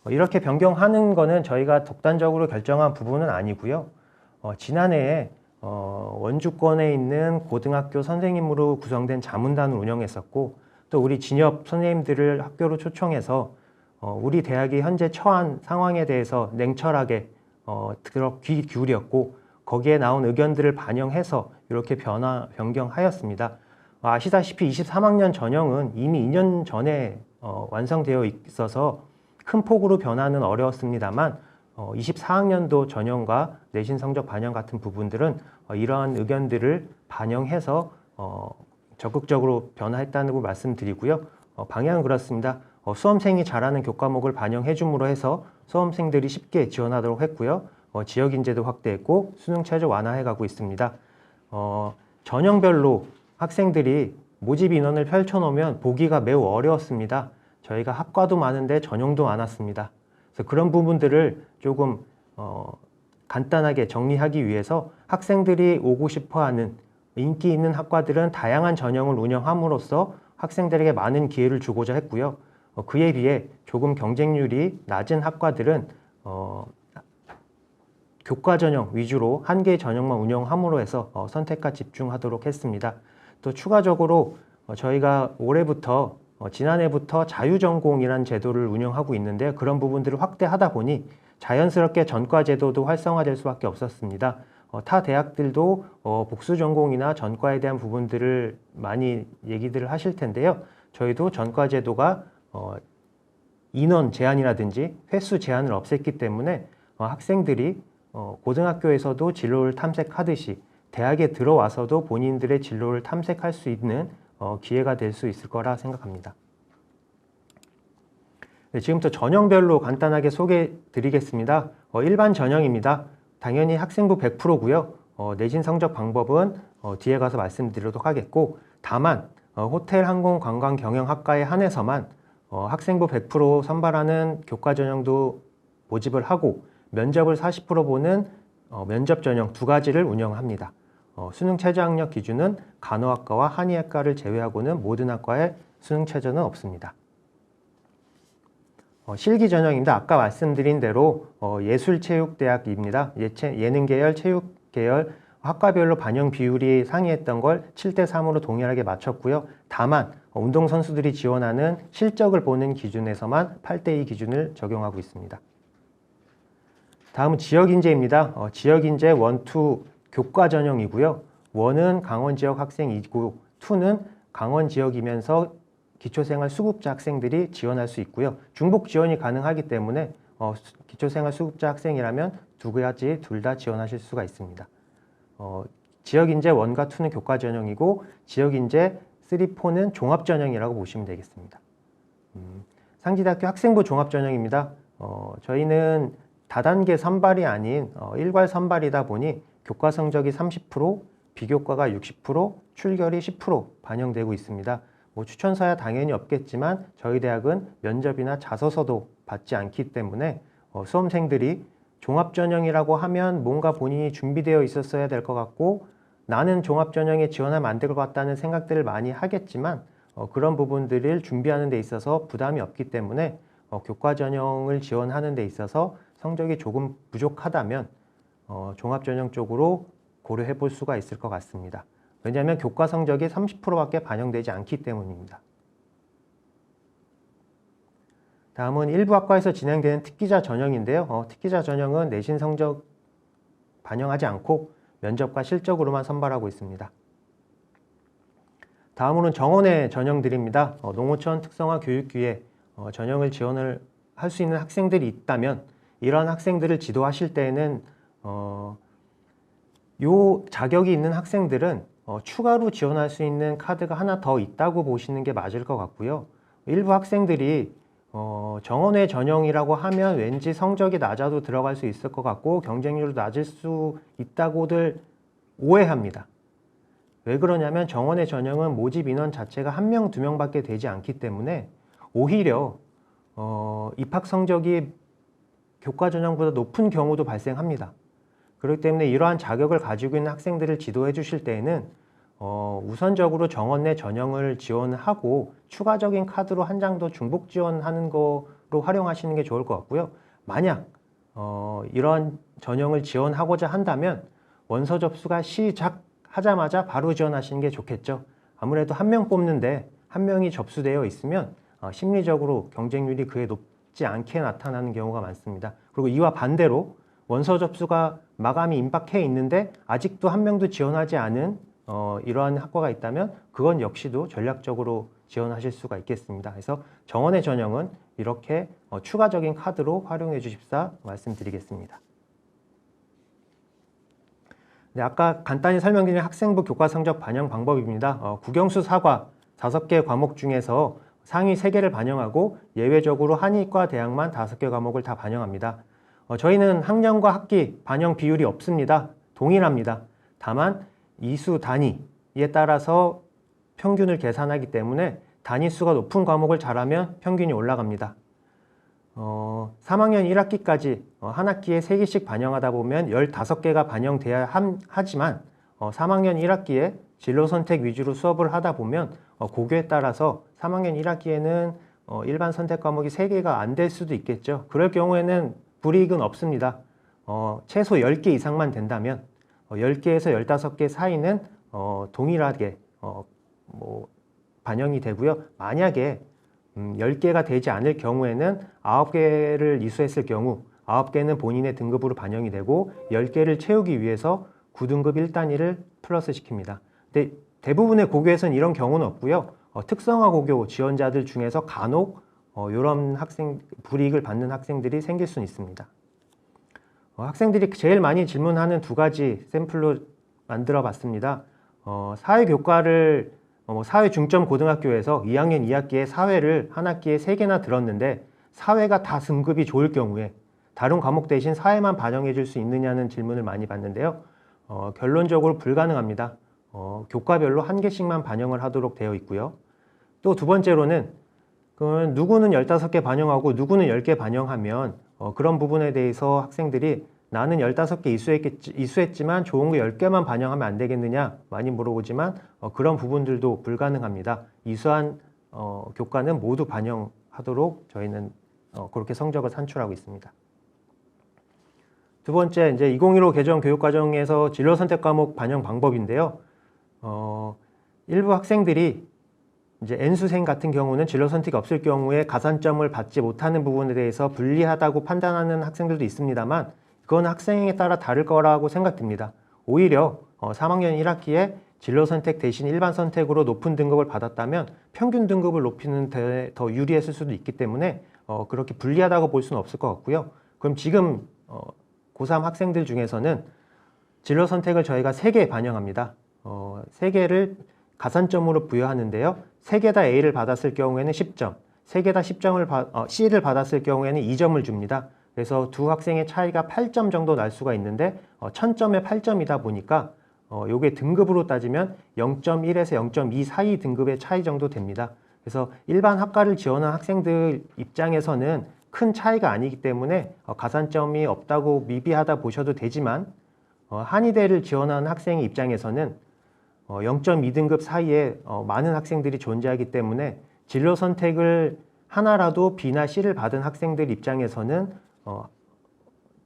이렇게 변경하는 거는 저희가 독단적으로 결정한 부분은 아니고요. 지난해에 원주권에 있는 고등학교 선생님으로 구성된 자문단을 운영했었고 또 우리 진협 선생님들을 학교로 초청해서 우리 대학이 현재 처한 상황에 대해서 냉철하게 귀 기울였고 거기에 나온 의견들을 반영해서 이렇게 변경하였습니다. 아시다시피 23학년 전형은 이미 2년 전에 완성되어 있어서 큰 폭으로 변화는 어려웠습니다만 24학년도 전형과 내신 성적 반영 같은 부분들은 이러한 의견들을 반영해서 적극적으로 변화했다는 걸 말씀드리고요. 방향은 그렇습니다. 수험생이 잘하는 교과목을 반영해 줌으로 해서 수험생들이 쉽게 지원하도록 했고요. 지역 인재도 확대했고 수능 최저 완화해 가고 있습니다. 전형별로 학생들이 모집 인원을 펼쳐놓으면 보기가 매우 어려웠습니다. 저희가 학과도 많은데 전형도 많았습니다. 그래서 그런 부분들을 조금 간단하게 정리하기 위해서 학생들이 오고 싶어하는 인기 있는 학과들은 다양한 전형을 운영함으로써 학생들에게 많은 기회를 주고자 했고요. 그에 비해 조금 경쟁률이 낮은 학과들은 교과 전형 위주로 한 개의 전형만 운영함으로 해서 선택과 집중하도록 했습니다. 또 추가적으로 저희가 올해부터 지난해부터 자유전공이라는 제도를 운영하고 있는데 그런 부분들을 확대하다 보니 자연스럽게 전과 제도도 활성화될 수밖에 없었습니다. 타 대학들도 복수전공이나 전과에 대한 부분들을 많이 얘기들을 하실 텐데요. 저희도 전과 제도가 인원 제한이라든지 횟수 제한을 없앴기 때문에 학생들이 고등학교에서도 진로를 탐색하듯이 대학에 들어와서도 본인들의 진로를 탐색할 수 있는 기회가 될 수 있을 거라 생각합니다. 네, 지금부터 전형별로 간단하게 소개해 드리겠습니다. 일반 전형입니다. 당연히 학생부 100%고요. 내신 성적 방법은 뒤에 가서 말씀드리도록 하겠고 다만 호텔, 항공, 관광, 경영학과에 한해서만 학생부 100% 선발하는 교과 전형도 모집을 하고 면접을 40% 보는 면접 전형 두 가지를 운영합니다. 수능 최저 학력 기준은 간호학과와 한의학과를 제외하고는 모든 학과에 수능 최저는 없습니다. 실기 전형입니다. 아까 말씀드린 대로 예술체육대학입니다. 예능계열, 체육계열 학과별로 반영 비율이 상이했던 걸 7대3으로 동일하게 맞췄고요. 다만 운동선수들이 지원하는 실적을 보는 기준에서만 8대2 기준을 적용하고 있습니다. 다음은 지역인재입니다. 지역인재 1, 2 교과 전형이고요. 1은 강원 지역 학생이고 2는 강원 지역이면서 기초생활 수급자 학생들이 지원할 수 있고요. 중복 지원이 가능하기 때문에 기초생활 수급자 학생이라면 두 가지 둘 다 지원하실 수가 있습니다. 지역인재 1과 2는 교과 전형이고 지역인재 3, 4는 종합 전형이라고 보시면 되겠습니다. 상지대학교 학생부 종합 전형입니다. 저희는 다단계 선발이 아닌 일괄 선발이다 보니 교과 성적이 30%, 비교과가 60%, 출결이 10% 반영되고 있습니다. 추천서야 당연히 없겠지만 저희 대학은 면접이나 자소서도 받지 않기 때문에 수험생들이 종합전형이라고 하면 뭔가 본인이 준비되어 있었어야 될 것 같고 나는 종합전형에 지원하면 안 될 것 같다는 생각들을 많이 하겠지만 그런 부분들을 준비하는 데 있어서 부담이 없기 때문에 교과전형을 지원하는 데 있어서 성적이 조금 부족하다면 종합전형 쪽으로 고려해 볼 수가 있을 것 같습니다. 왜냐하면 교과 성적이 30%밖에 반영되지 않기 때문입니다. 다음은 일부 학과에서 진행되는 특기자 전형인데요. 특기자 전형은 내신 성적 반영하지 않고 면접과 실적으로만 선발하고 있습니다. 다음으로는 정원의 전형들입니다. 농어촌 특성화 교육기회 전형을 지원을 할 수 있는 학생들이 있다면 이런 학생들을 지도하실 때에는 요 자격이 있는 학생들은 추가로 지원할 수 있는 카드가 하나 더 있다고 보시는 게 맞을 것 같고요. 일부 학생들이 정원외 전형이라고 하면 왠지 성적이 낮아도 들어갈 수 있을 것 같고 경쟁률도 낮을 수 있다고들 오해합니다. 왜 그러냐면 정원외 전형은 모집 인원 자체가 1명, 2명밖에 되지 않기 때문에 오히려 입학 성적이 교과 전형보다 높은 경우도 발생합니다. 그렇기 때문에 이러한 자격을 가지고 있는 학생들을 지도해 주실 때에는 우선적으로 정원 내 전형을 지원하고 추가적인 카드로 한 장 더 중복 지원하는 거로 활용하시는 게 좋을 것 같고요. 만약 이러한 전형을 지원하고자 한다면 원서 접수가 시작하자마자 바로 지원하시는 게 좋겠죠. 아무래도 1명 뽑는데 1명이 접수되어 있으면 심리적으로 경쟁률이 그에 높지 않게 나타나는 경우가 많습니다. 그리고 이와 반대로 원서 접수가 마감이 임박해 있는데 아직도 1명도 지원하지 않은 이러한 학과가 있다면 그건 역시도 전략적으로 지원하실 수가 있겠습니다. 그래서 정원의 전형은 이렇게 추가적인 카드로 활용해 주십사 말씀드리겠습니다. 네, 아까 간단히 설명드린 학생부 교과 성적 반영 방법입니다. 국영수 사과 5개 과목 중에서 상위 3개를 반영하고 예외적으로 한의과 대학만 5개 과목을 다 반영합니다. 저희는 학년과 학기 반영 비율이 없습니다. 동일합니다. 다만 이수 단위에 따라서 평균을 계산하기 때문에 단위수가 높은 과목을 잘하면 평균이 올라갑니다. 3학년 1학기까지 한 학기에 3개씩 반영하다 보면 15개가 반영돼야 하지만 3학년 1학기에 진로 선택 위주로 수업을 하다 보면 고교에 따라서 3학년 1학기에는 일반 선택 과목이 3개가 안 될 수도 있겠죠. 그럴 경우에는 불이익은 없습니다. 최소 10개 이상만 된다면 10개에서 15개 사이는 동일하게 반영이 되고요. 만약에 10개가 되지 않을 경우에는 9개를 이수했을 경우 9개는 본인의 등급으로 반영이 되고 10개를 채우기 위해서 9등급 1단위를 플러스 시킵니다. 근데 대부분의 고교에서는 이런 경우는 없고요. 특성화 고교 지원자들 중에서 간혹 이런 불이익을 받는 학생들이 생길 수는 있습니다. 학생들이 제일 많이 질문하는 2가지 샘플로 만들어 봤습니다. 사회교과를 사회 중점 고등학교에서 2학년 2학기에 사회를 한 학기에 3개나 들었는데 사회가 다 등급이 좋을 경우에 다른 과목 대신 사회만 반영해 줄 수 있느냐는 질문을 많이 받는데요. 결론적으로 불가능합니다. 교과별로 1개씩만 반영을 하도록 되어 있고요. 또 2번째로는 누구는 15개 반영하고 누구는 10개 반영하면 그런 부분에 대해서 학생들이 나는 15개 이수했지만 좋은 거 10개만 반영하면 안 되겠느냐 많이 물어보지만 그런 부분들도 불가능합니다. 이수한 교과는 모두 반영하도록 저희는 그렇게 성적을 산출하고 있습니다. 2번째, 이제 2015 개정 교육과정에서 진로 선택 과목 반영 방법인데요. 일부 학생들이 이제 N수생 같은 경우는 진로 선택이 없을 경우에 가산점을 받지 못하는 부분에 대해서 불리하다고 판단하는 학생들도 있습니다만 그건 학생에 따라 다를 거라고 생각됩니다. 오히려 3학년 1학기에 진로 선택 대신 일반 선택으로 높은 등급을 받았다면 평균 등급을 높이는 데 더 유리했을 수도 있기 때문에 그렇게 불리하다고 볼 수는 없을 것 같고요. 그럼 지금 고3 학생들 중에서는 진로 선택을 저희가 3개 반영합니다. 3개를 가산점으로 부여하는데요. 3개 다 A를 받았을 경우에는 10점, 3개 다 C를 받았을 경우에는 2점을 줍니다. 그래서 두 학생의 차이가 8점 정도 날 수가 있는데 1000점에 8점이다 보니까 요게 등급으로 따지면 0.1에서 0.2 사이 등급의 차이 정도 됩니다. 그래서 일반 학과를 지원한 학생들 입장에서는 큰 차이가 아니기 때문에 가산점이 없다고 미비하다 보셔도 되지만 한의대를 지원하는 학생의 입장에서는 0.2등급 사이에 많은 학생들이 존재하기 때문에 진로 선택을 하나라도 B나 C를 받은 학생들 입장에서는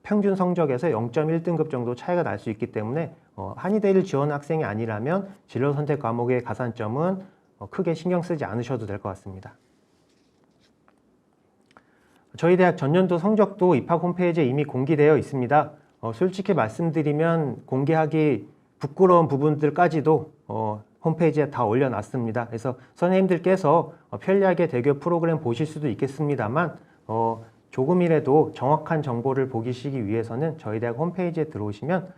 평균 성적에서 0.1등급 정도 차이가 날 수 있기 때문에 한의대를 지원한 학생이 아니라면 진로 선택 과목의 가산점은 크게 신경 쓰지 않으셔도 될 것 같습니다. 저희 대학 전년도 성적도 입학 홈페이지에 이미 공개되어 있습니다. 솔직히 말씀드리면 공개하기 부끄러운 부분들까지도 홈페이지에 다 올려놨습니다. 그래서 선생님들께서 편리하게 대교 프로그램 보실 수도 있겠습니다만 조금이라도 정확한 정보를 보시기 위해서는 저희 대학 홈페이지에 들어오시면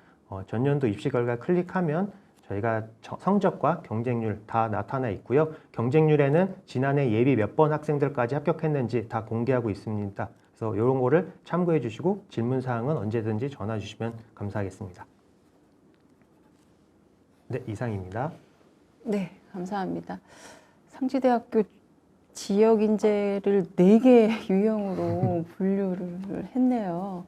전년도 입시 결과 클릭하면 저희가 성적과 경쟁률 다 나타나 있고요. 경쟁률에는 지난해 예비 몇 번 학생들까지 합격했는지 다 공개하고 있습니다. 그래서 이런 거를 참고해 주시고 질문 사항은 언제든지 전화 주시면 감사하겠습니다. 네, 이상입니다. 네, 감사합니다. 상지대학교 지역 인재를 4개 유형으로 분류를 했네요.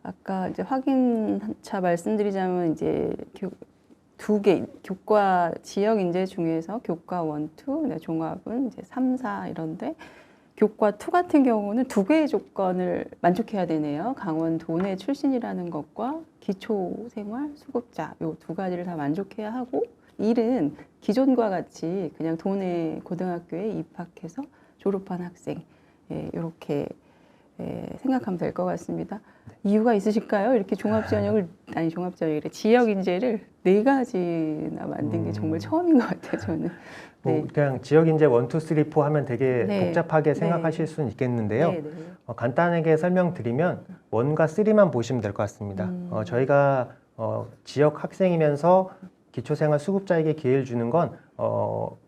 아까 이제 확인차 말씀드리자면 이제 2개 교과 지역 인재 중에서 교과 1, 2, 종합은 이제 3, 4 이런데 교과 2 같은 경우는 2개의 조건을 만족해야 되네요. 강원 도내 출신이라는 것과 기초생활 수급자 요 2가지를 다 만족해야 하고 1은 기존과 같이 그냥 도내 고등학교에 입학해서 졸업한 학생 이렇게 생각하면 될 것 같습니다. 이유가 있으실까요? 이렇게 종합전형이래 지역 인재를 4가지나 만든 게 정말 처음인 것 같아요. 저는. 네. 그냥 지역 인재 1, 2, 3, 4 하면 되게 네. 복잡하게 네. 생각하실 수는 있겠는데요. 네, 네. 간단하게 설명드리면 1과 3만 보시면 될 것 같습니다. 저희가 지역 학생이면서 기초생활 수급자에게 기회를 주는 건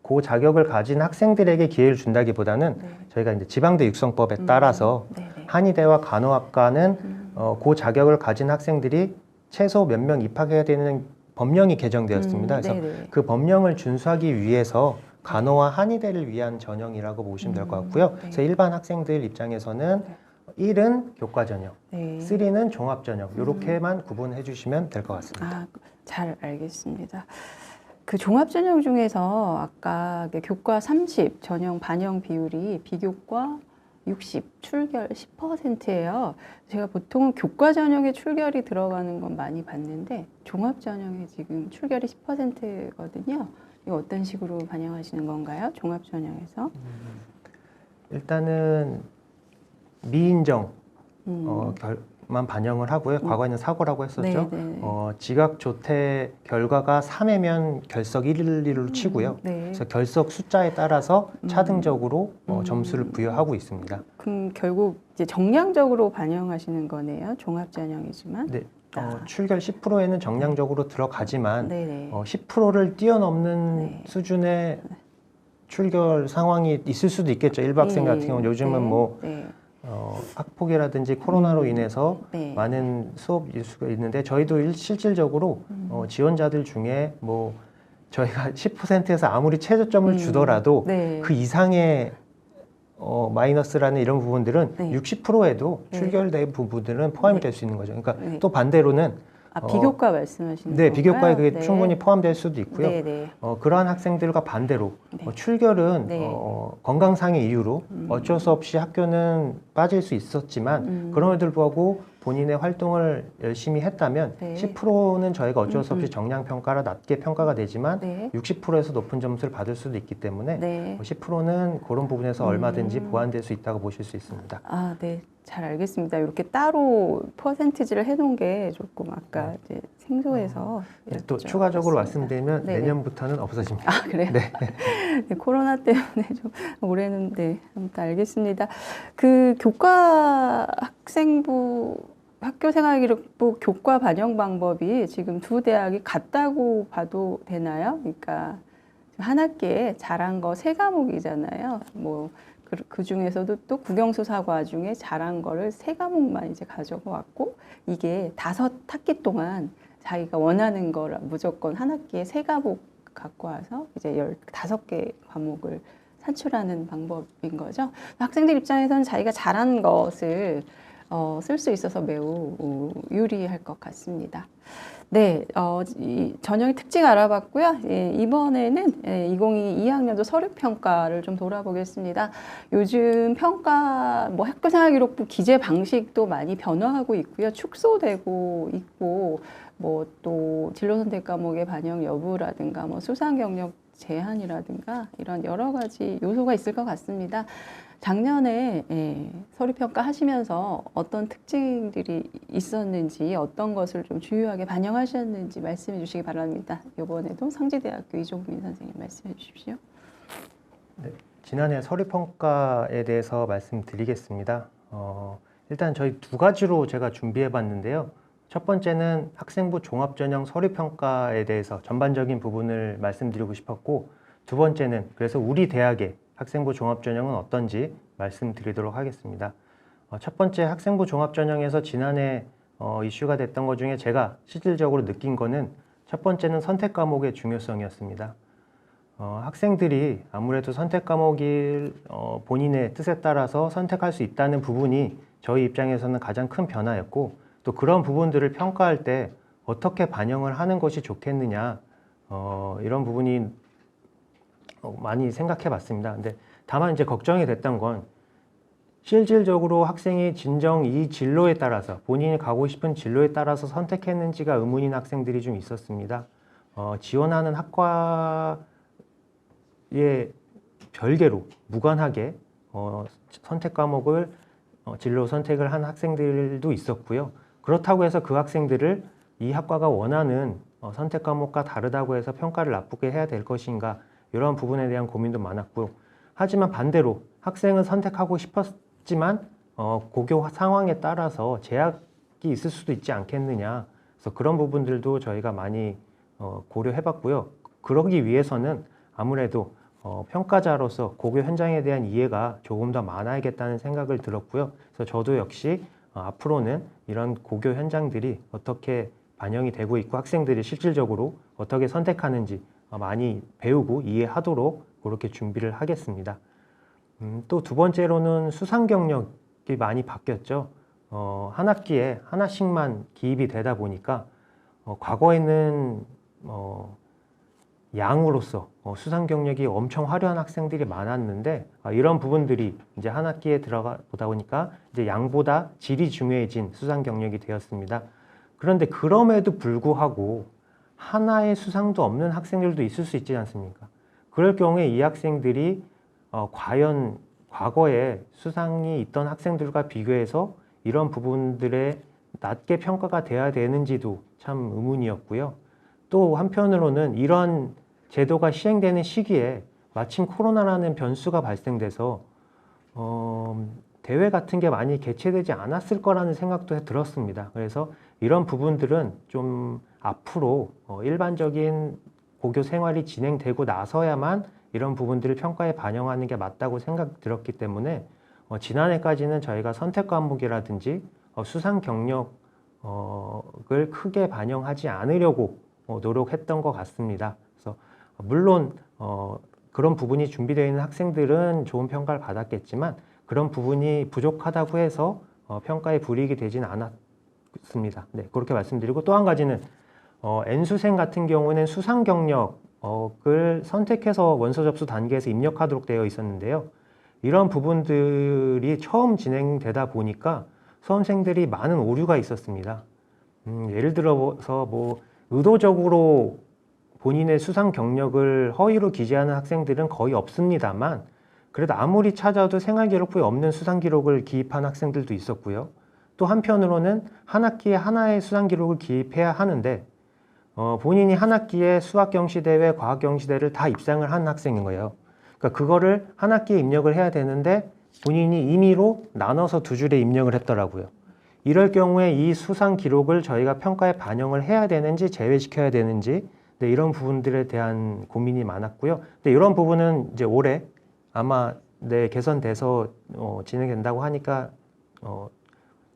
그 자격을 가진 학생들에게 기회를 준다기보다는 네. 저희가 이제 지방대 육성법에 따라서 네, 네. 한의대와 간호학과는 그 자격을 가진 학생들이 최소 몇 명 입학해야 되는 법령이 개정되었습니다. 그래서 네네. 그 법령을 준수하기 위해서 간호와 한의대를 위한 전형이라고 보시면 될 것 같고요. 네. 그래서 일반 학생들 입장에서는 1은 교과 전형, 네. 3는 종합 전형 이렇게만 구분해 주시면 될 것 같습니다. 아, 잘 알겠습니다. 그 종합 전형 중에서 아까 교과 30 전형 반영 비율이 비교과 60 출결 10%예요. 제가 보통은 교과 전형에 출결이 들어가는 건 많이 봤는데 종합 전형에 지금 출결이 10%거든요. 이거 어떤 식으로 반영하시는 건가요? 종합 전형에서? 일단은 미인정 결만 반영을 하고요. 과거에는 사고라고 했었죠. 네, 네. 지각 조퇴 결과가 3회면 결석 112로 치고요. 네. 그래서 결석 숫자에 따라서 차등적으로 점수를 부여하고 있습니다. 그럼 결국 이제 정량적으로 반영하시는 거네요. 종합 전형이지만. 네, 출결 10%에는 정량적으로 들어가지만 네네. 10%를 뛰어넘는 네. 수준의 출결 상황이 있을 수도 있겠죠. 일박생 같은 경우는 요즘은 뭐 네. 학폭이라든지 코로나로 인해서 네. 많은 수업 일수가 있는데 저희도 실질적으로 지원자들 중에 뭐 저희가 10%에서 아무리 최저점을 주더라도 네. 그 이상의 마이너스라는 이런 부분들은 네. 60%에도 네. 출결된 부분들은 포함이 될 수 있는 거죠. 그러니까 네. 또 반대로는 비교과 말씀하시는 네, 건가요? 비교과에 그게 네. 충분히 포함될 수도 있고요. 네, 네. 그러한 학생들과 반대로 네. 출결은 네. 건강상의 이유로 어쩔 수 없이 학교는 빠질 수 있었지만 그럼에도 불구하고 본인의 활동을 열심히 했다면 네. 10%는 저희가 어쩔 수 없이 정량평가라 낮게 평가가 되지만 네. 60%에서 높은 점수를 받을 수도 있기 때문에 네. 10%는 그런 부분에서 얼마든지 보완될 수 있다고 보실 수 있습니다. 아, 네. 잘 알겠습니다. 이렇게 따로 퍼센티지를 해놓은 게 조금 아까 이제 생소해서 네, 또 추가적으로 여쭤봤습니다. 말씀드리면 네네. 내년부터는 없어집니다. 아, 그래요? 네. 네, 코로나 때문에 좀 올해는 네, 아무튼 알겠습니다. 그 교과 학생부 학교생활기록부 교과 반영 방법이 지금 두 대학이 같다고 봐도 되나요? 그러니까 한 학기에 잘한 거 3과목이잖아요. 뭐 그 중에서도 또 국영수사과 중에 잘한 거를 3과목만 이제 가져고 왔고 이게 5학기 동안 자기가 원하는 거를 무조건 한 학기에 3과목 갖고 와서 이제 15개 과목을 산출하는 방법인 거죠. 학생들 입장에서는 자기가 잘한 것을 쓸 수 있어서 매우 유리할 것 같습니다. 네, 이 전형의 특징 알아봤고요. 예, 이번에는 2022 2학년도 서류평가를 좀 돌아보겠습니다. 요즘 평가, 뭐 학교생활기록부 기재 방식도 많이 변화하고 있고요. 축소되고 있고, 뭐 또 진로선택 과목의 반영 여부라든가, 뭐 수상 경력 제한이라든가 이런 여러 가지 요소가 있을 것 같습니다. 작년에 서류평가 하시면서 어떤 특징들이 있었는지 어떤 것을 좀 주요하게 반영하셨는지 말씀해 주시기 바랍니다. 이번에도 상지대학교 이종민 선생님 말씀해 주십시오. 네, 지난해 서류평가에 대해서 말씀드리겠습니다. 일단 저희 두 가지로 제가 준비해 봤는데요. 첫 번째는 학생부 종합전형 서류평가에 대해서 전반적인 부분을 말씀드리고 싶었고, 두 번째는 그래서 우리 대학의 학생부 종합전형은 어떤지 말씀드리도록 하겠습니다. 첫 번째 학생부 종합전형에서 지난해 이슈가 됐던 것 중에 제가 실질적으로 느낀 거는 첫 번째는 선택 과목의 중요성이었습니다. 학생들이 아무래도 선택 과목을 본인의 뜻에 따라서 선택할 수 있다는 부분이 저희 입장에서는 가장 큰 변화였고, 또 그런 부분들을 평가할 때 어떻게 반영을 하는 것이 좋겠느냐, 이런 부분이 많이 생각해 봤습니다. 근데 다만 이제 걱정이 됐던 건 실질적으로 학생이 진정 이 진로에 따라서 본인이 가고 싶은 진로에 따라서 선택했는지가 의문인 학생들이 좀 있었습니다. 지원하는 학과에 별개로 무관하게 선택 과목을 진로 선택을 한 학생들도 있었고요. 그렇다고 해서 그 학생들을 이 학과가 원하는 선택 과목과 다르다고 해서 평가를 나쁘게 해야 될 것인가, 이런 부분에 대한 고민도 많았고요. 하지만 반대로 학생은 선택하고 싶었지만 고교 상황에 따라서 제약이 있을 수도 있지 않겠느냐, 그래서 그런 부분들도 저희가 많이 고려해 봤고요. 그러기 위해서는 아무래도 평가자로서 고교 현장에 대한 이해가 조금 더 많아야겠다는 생각을 들었고요. 그래서 저도 역시 앞으로는 이런 고교 현장들이 어떻게 반영이 되고 있고 학생들이 실질적으로 어떻게 선택하는지 많이 배우고 이해하도록 그렇게 준비를 하겠습니다. 또 두 번째로는 수상 경력이 많이 바뀌었죠. 한 학기에 하나씩만 기입이 되다 보니까 과거에는 양으로서 수상 경력이 엄청 화려한 학생들이 많았는데, 이런 부분들이 이제 한 학기에 들어가 보다 보니까 이제 양보다 질이 중요해진 수상 경력이 되었습니다. 그런데 그럼에도 불구하고 하나의 수상도 없는 학생들도 있을 수 있지 않습니까? 그럴 경우에 이 학생들이 과연 과거에 수상이 있던 학생들과 비교해서 이런 부분들에 낮게 평가가 돼야 되는지도 참 의문이었고요. 또 한편으로는 이런 제도가 시행되는 시기에 마침 코로나라는 변수가 발생돼서 대회 같은 게 많이 개최되지 않았을 거라는 생각도 들었습니다. 그래서 이런 부분들은 좀 앞으로 일반적인 고교 생활이 진행되고 나서야만 이런 부분들을 평가에 반영하는 게 맞다고 생각 들었기 때문에 지난해까지는 저희가 선택 과목이라든지 수상 경력을 크게 반영하지 않으려고 노력했던 것 같습니다. 그래서 물론 그런 부분이 준비되어 있는 학생들은 좋은 평가를 받았겠지만 그런 부분이 부족하다고 해서 평가에 불이익이 되지는 않았습니다. 네, 그렇게 말씀드리고, 또 한 가지는 N수생 같은 경우는 수상 경력을 선택해서 원서 접수 단계에서 입력하도록 되어 있었는데요. 이런 부분들이 처음 진행되다 보니까 수험생들이 많은 오류가 있었습니다. 예를 들어서 뭐 의도적으로 본인의 수상 경력을 허위로 기재하는 학생들은 거의 없습니다만, 그래도 아무리 찾아도 생활기록부에 없는 수상 기록을 기입한 학생들도 있었고요. 또 한편으로는 한 학기에 하나의 수상 기록을 기입해야 하는데 본인이 한 학기에 수학 경시대회, 과학 경시대회를 다 입상을 한 학생인 거예요. 그러니까 그거를 한 학기에 입력을 해야 되는데 본인이 임의로 나눠서 두 줄에 입력을 했더라고요. 이럴 경우에 이 수상 기록을 저희가 평가에 반영을 해야 되는지 제외시켜야 되는지, 네, 이런 부분들에 대한 고민이 많았고요. 근데 이런 부분은 이제 올해 아마 개선돼서 진행된다고 하니까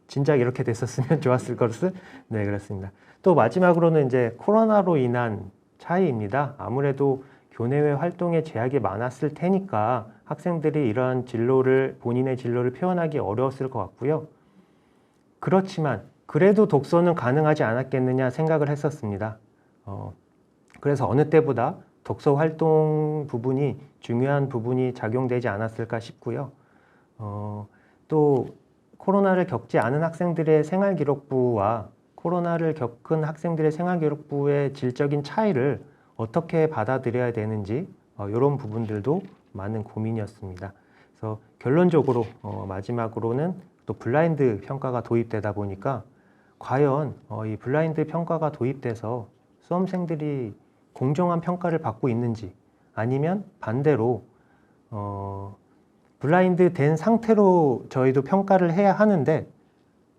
진작 이렇게 됐었으면 좋았을 것을, 네, 그렇습니다. 또 마지막으로는 이제 코로나로 인한 차이입니다. 아무래도 교내외 활동에 제약이 많았을 테니까 학생들이 이러한 본인의 진로를 표현하기 어려웠을 것 같고요. 그렇지만 그래도 독서는 가능하지 않았겠느냐 생각을 했었습니다. 그래서 어느 때보다 독서 활동 부분이 중요한 부분이 작용되지 않았을까 싶고요. 또 코로나를 겪지 않은 학생들의 생활기록부와 코로나를 겪은 학생들의 생활기록부의 질적인 차이를 어떻게 받아들여야 되는지 이런 부분들도 많은 고민이었습니다. 그래서 결론적으로 마지막으로는 또 블라인드 평가가 도입되다 보니까 과연 이 블라인드 평가가 도입돼서 수험생들이 공정한 평가를 받고 있는지, 아니면 반대로 블라인드 된 상태로 저희도 평가를 해야 하는데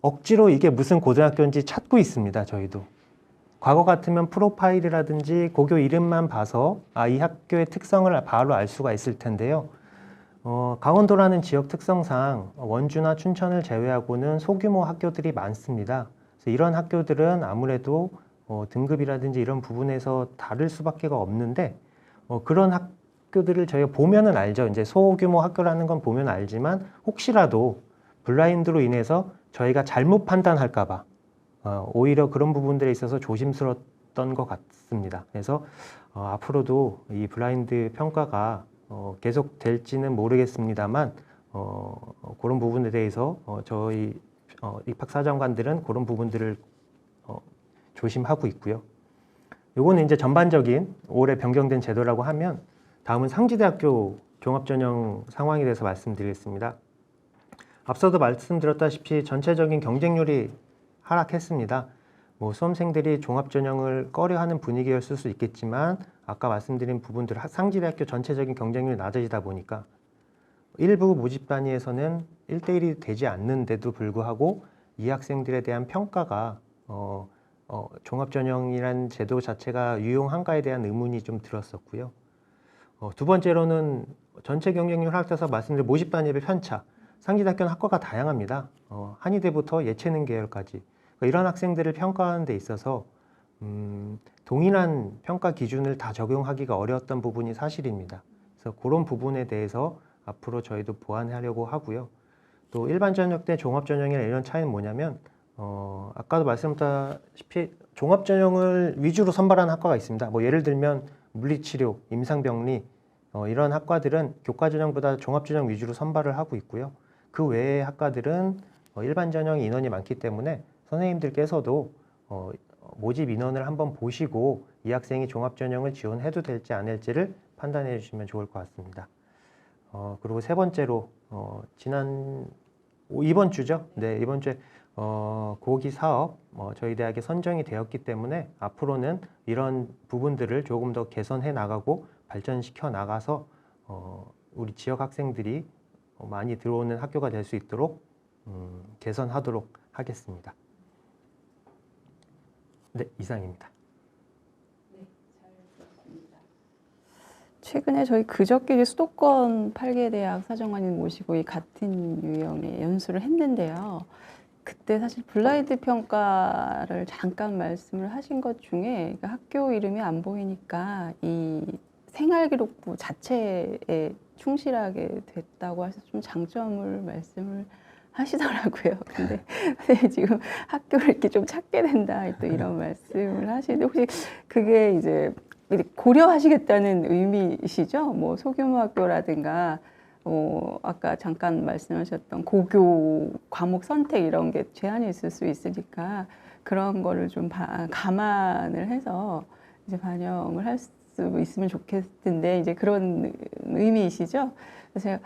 억지로 이게 무슨 고등학교인지 찾고 있습니다. 저희도. 과거 같으면 프로파일이라든지 고교 이름만 봐서 이 학교의 특성을 바로 알 수가 있을 텐데요. 강원도라는 지역 특성상 원주나 춘천을 제외하고는 소규모 학교들이 많습니다. 그래서 이런 학교들은 아무래도 등급이라든지 이런 부분에서 다를 수밖에 없는데 그런 학교들을 저희가 보면은 알죠. 이제 소규모 학교라는 건 보면 알지만 혹시라도 블라인드로 인해서 저희가 잘못 판단할까 봐 오히려 그런 부분들에 있어서 조심스러웠던 것 같습니다. 그래서 앞으로도 이 블라인드 평가가 계속 될지는 모르겠습니다만 그런 부분에 대해서 저희 입학사정관들은 그런 부분들을 조심하고 있고요. 요거는 이제 전반적인 올해 변경된 제도라고 하면 다음은 상지대학교 종합전형 상황에 대해서 말씀드리겠습니다. 앞서도 말씀드렸다시피 전체적인 경쟁률이 하락했습니다. 수험생들이 종합전형을 꺼려하는 분위기였을 수 있겠지만 아까 말씀드린 부분들 상지대학교 전체적인 경쟁률이 낮아지다 보니까 일부 모집 단위에서는 1대1이 되지 않는데도 불구하고 이 학생들에 대한 평가가 종합전형이라는 제도 자체가 유용한가에 대한 의문이 좀 들었었고요. 두 번째로는 전체 경쟁률 하락돼서 말씀드린 모집 단위별 편차. 상지대학교는 학과가 다양합니다. 한의대부터 예체능 계열까지. 이런 학생들을 평가하는 데 있어서 동일한 평가 기준을 다 적용하기가 어려웠던 부분이 사실입니다. 그래서 그런 부분에 대해서 앞으로 저희도 보완하려고 하고요. 또 일반 전형 때 종합 전형이랑 이런 차이는 뭐냐면 아까도 말씀드렸다시피 종합 전형을 위주로 선발하는 학과가 있습니다. 예를 들면 물리치료, 임상병리 이런 학과들은 교과 전형보다 종합 전형 위주로 선발을 하고 있고요. 그 외의 학과들은 일반 전형 인원이 많기 때문에 선생님들께서도 모집 인원을 한번 보시고 이 학생이 종합 전형을 지원해도 될지 안 될지를 판단해 주시면 좋을 것 같습니다. 그리고 세 번째로 이번 주죠. 네, 이번 주에 고기 사업 저희 대학에 선정이 되었기 때문에 앞으로는 이런 부분들을 조금 더 개선해 나가고 발전시켜 나가서 우리 지역 학생들이 많이 들어오는 학교가 될 수 있도록 개선하도록 하겠습니다. 네, 이상입니다. 최근에 저희 그저께 이제 수도권 8개 대학 사정관님 모시고 이 같은 유형의 연수를 했는데요. 그때 사실 블라인드 평가를 잠깐 말씀을 하신 것 중에 학교 이름이 안 보이니까 이 생활기록부 자체에 충실하게 됐다고 해서 좀 장점을 말씀을 하시더라고요. 근데 선생님 지금 학교를 이렇게 좀 찾게 된다 또 이런 말씀을 하시는데 혹시 그게 이제 고려하시겠다는 의미이시죠? 소규모 학교라든가 아까 잠깐 말씀하셨던 고교 과목 선택 이런 게 제한이 있을 수 있으니까 그런 거를 좀 감안을 해서 이제 반영을 할 수 있으면 좋겠는데 이제 그런 의미이시죠? 그래서 제가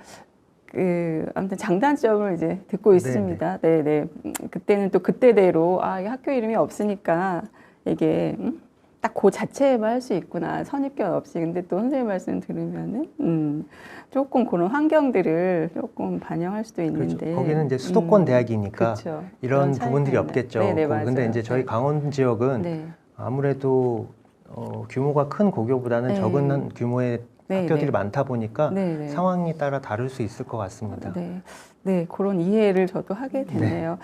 아무튼 장단점을 이제 듣고 있습니다. 네네. 그때는 또 그때대로 이 학교 이름이 없으니까 이게 딱 그 자체에만 할 수 있구나. 선입견 없이. 근데 또 선생님 말씀 들으면은 조금 그런 환경들을 조금 반영할 수도 있는데. 그렇죠. 거기는 이제 수도권 대학이니까 그렇죠. 이런 부분들이 없겠죠. 네네, 맞아요. 근데 이제 저희 강원 지역은 아무래도 규모가 큰 고교보다는 적은 규모의 학교들이 많다 보니까 상황에 따라 다를 수 있을 것 같습니다. 네, 그런 이해를 저도 하게 됐네요.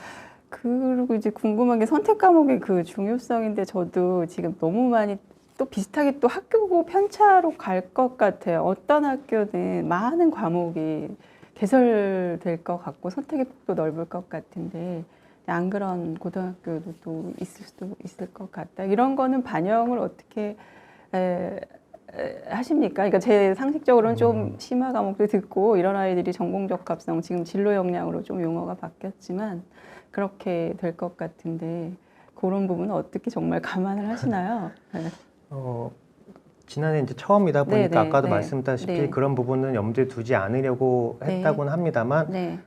그리고 이제 궁금한 게 선택 과목의 그 중요성인데 저도 지금 너무 많이 또 비슷하게 또 학교 편차로 갈 것 같아요. 어떤 학교는 많은 과목이 개설될 것 같고 선택의 폭도 넓을 것 같은데 안 그런 고등학교도 또 있을 수도 있을 것 같다. 이런 거는 반영을 어떻게 하십니까? 그러니까 제 상식적으로는 좀 심화 과목도 듣고 이런 아이들이 전공 적합성 지금 진로 역량으로 좀 용어가 바뀌었지만 그렇게 될 것 같은데 그런 부분은 어떻게 정말 감안을 하시나요? 지난해 이제 처음이다 보니까 네, 아까도 네, 말씀드렸다시피 네. 그런 부분은 염두에 두지 않으려고 네. 했다고는 합니다만 네.